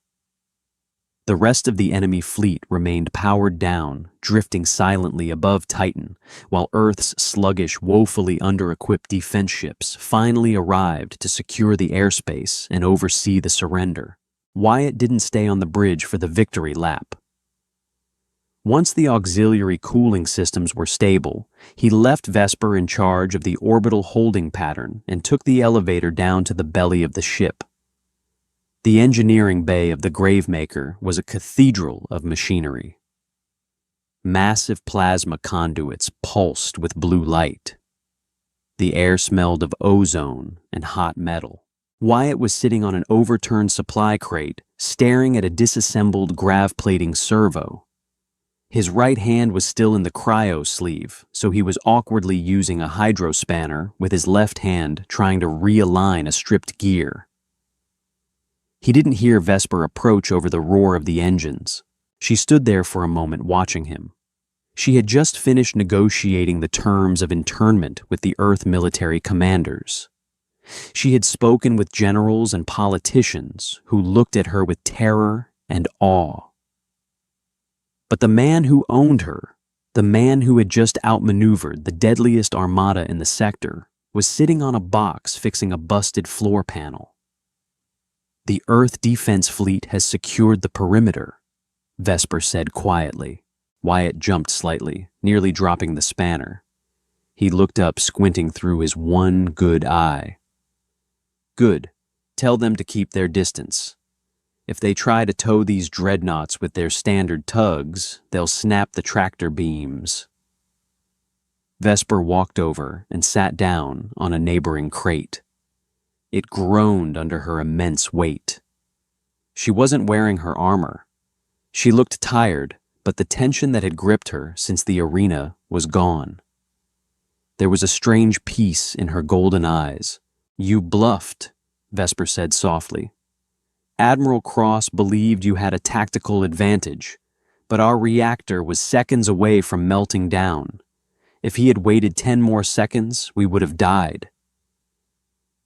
The rest of the enemy fleet remained powered down, drifting silently above Titan, while Earth's sluggish, woefully under-equipped defense ships finally arrived to secure the airspace and oversee the surrender. Wyatt didn't stay on the bridge for the victory lap. Once the auxiliary cooling systems were stable, he left Vesper in charge of the orbital holding pattern and took the elevator down to the belly of the ship. The engineering bay of the Gravemaker was a cathedral of machinery. Massive plasma conduits pulsed with blue light. The air smelled of ozone and hot metal. Wyatt was sitting on an overturned supply crate, staring at a disassembled grav-plating servo. His right hand was still in the cryo sleeve, so he was awkwardly using a hydrospanner with his left hand trying to realign a stripped gear. He didn't hear Vesper approach over the roar of the engines. She stood there for a moment watching him. She had just finished negotiating the terms of internment with the Earth military commanders. She had spoken with generals and politicians who looked at her with terror and awe. But the man who owned her, the man who had just outmaneuvered the deadliest armada in the sector, was sitting on a box fixing a busted floor panel. The Earth Defense Fleet has secured the perimeter, Vesper said quietly. Wyatt jumped slightly, nearly dropping the spanner. He looked up, squinting through his one good eye. Good. Tell them to keep their distance. If they try to tow these dreadnoughts with their standard tugs, they'll snap the tractor beams. Vesper walked over and sat down on a neighboring crate. It groaned under her immense weight. She wasn't wearing her armor. She looked tired, but the tension that had gripped her since the arena was gone. There was a strange peace in her golden eyes. "You bluffed," Vesper said softly. "Admiral Cross believed you had a tactical advantage, but our reactor was seconds away from melting down. If he had waited 10 more seconds, we would have died."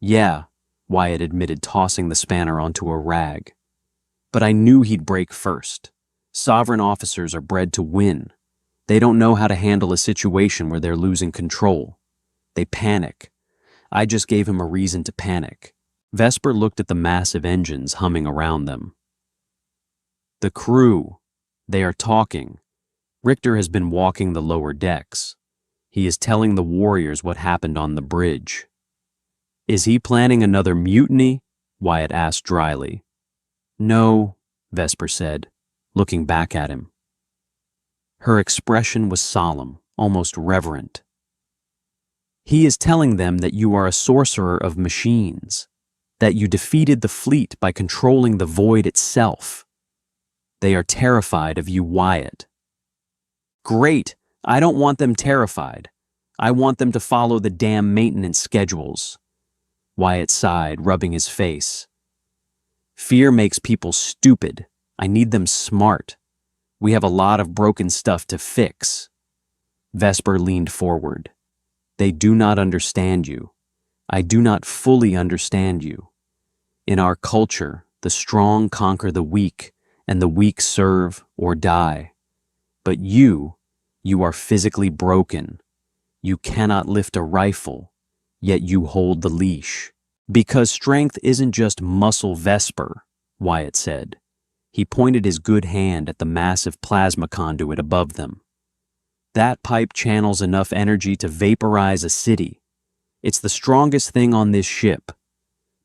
"Yeah," Wyatt admitted, tossing the spanner onto a rag. "But I knew he'd break first. Sovereign officers are bred to win. They don't know how to handle a situation where they're losing control. They panic. I just gave him a reason to panic." Vesper looked at the massive engines humming around them. "The crew. They are talking. Richter has been walking the lower decks. He is telling the warriors what happened on the bridge." "Is he planning another mutiny?" Wyatt asked dryly. "No," Vesper said, looking back at him. Her expression was solemn, almost reverent. "He is telling them that you are a sorcerer of machines, that you defeated the fleet by controlling the void itself. They are terrified of you, Wyatt." "Great! I don't want them terrified. I want them to follow the damn maintenance schedules." Wyatt sighed, rubbing his face. "Fear makes people stupid. I need them smart. We have a lot of broken stuff to fix." Vesper leaned forward. "They do not understand you. I do not fully understand you. In our culture, the strong conquer the weak, and the weak serve or die. But you are physically broken. You cannot lift a rifle, yet you hold the leash." "Because strength isn't just muscle, Vesper," Wyatt said. He pointed his good hand at the massive plasma conduit above them. "That pipe channels enough energy to vaporize a city. It's the strongest thing on this ship.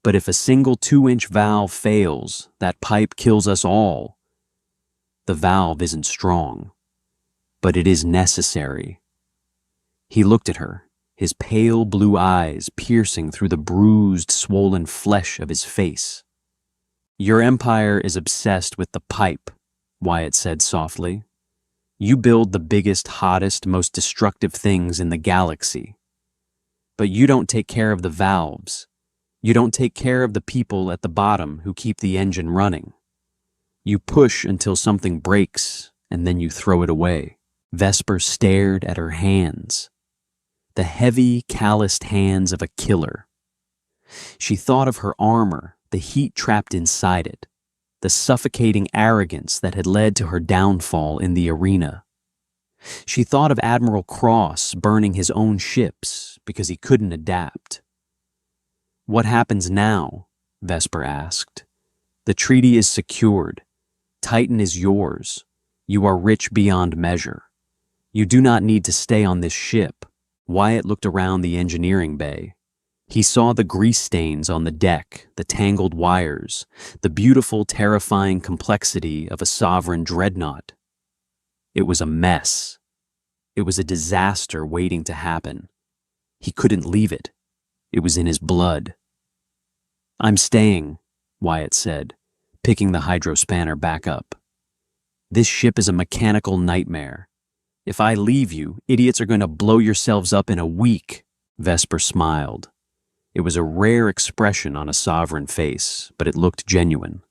But if a single 2-inch valve fails, that pipe kills us all. The valve isn't strong, but it is necessary." He looked at her, his pale blue eyes piercing through the bruised, swollen flesh of his face. "Your empire is obsessed with the pipe," Wyatt said softly. "You build the biggest, hottest, most destructive things in the galaxy. But you don't take care of the valves. You don't take care of the people at the bottom who keep the engine running. You push until something breaks, and then you throw it away." Vesper stared at her hands. The heavy, calloused hands of a killer. She thought of her armor, the heat trapped inside it, the suffocating arrogance that had led to her downfall in the arena. She thought of Admiral Cross burning his own ships because he couldn't adapt. "What happens now?" Vesper asked. "The treaty is secured. Titan is yours. You are rich beyond measure. You do not need to stay on this ship." Wyatt looked around the engineering bay. He saw the grease stains on the deck, the tangled wires, the beautiful, terrifying complexity of a sovereign dreadnought. It was a mess. It was a disaster waiting to happen. He couldn't leave it. It was in his blood. "I'm staying," Wyatt said, picking the hydrospanner back up. "This ship is a mechanical nightmare. If I leave you, idiots are going to blow yourselves up in a week." Vesper smiled. It was a rare expression on a sovereign face, but it looked genuine.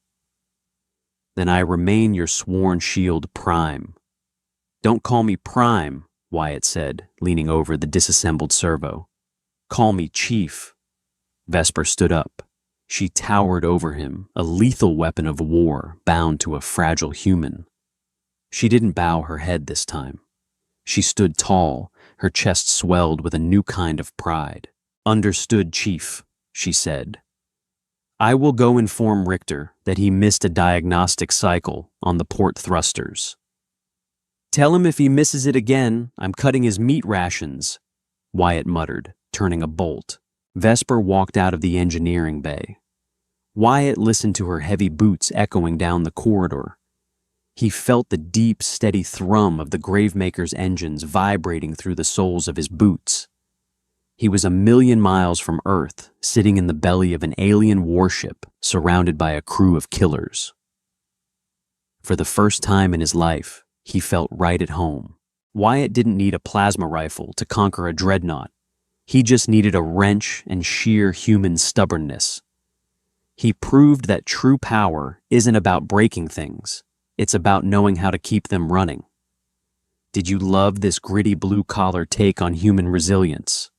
"Then I remain your sworn shield Prime." "Don't call me Prime," Wyatt said, leaning over the disassembled servo. "Call me Chief." Vesper stood up. She towered over him, a lethal weapon of war bound to a fragile human. She didn't bow her head this time. She stood tall, her chest swelled with a new kind of pride. "Understood, Chief," she said. "I will go inform Richter that he missed a diagnostic cycle on the port thrusters. Tell him if he misses it again, I'm cutting his meat rations," Wyatt muttered, turning a bolt. Vesper walked out of the engineering bay. Wyatt listened to her heavy boots echoing down the corridor. He felt the deep, steady thrum of the Gravemaker's engines vibrating through the soles of his boots. He was 1,000,000 miles from Earth, sitting in the belly of an alien warship, surrounded by a crew of killers. For the first time in his life, he felt right at home. Wyatt didn't need a plasma rifle to conquer a dreadnought. He just needed a wrench and sheer human stubbornness. He proved that true power isn't about breaking things. It's about knowing how to keep them running. Did you love this gritty blue-collar take on human resilience?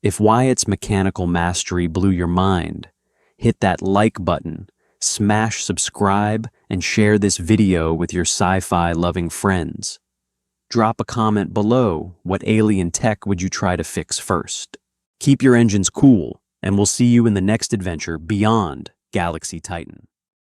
If Wyatt's mechanical mastery blew your mind, hit that like button, smash subscribe, and share this video with your sci-fi loving friends. Drop a comment below. What alien tech would you try to fix first? Keep your engines cool, and we'll see you in the next adventure beyond Galaxy Titan.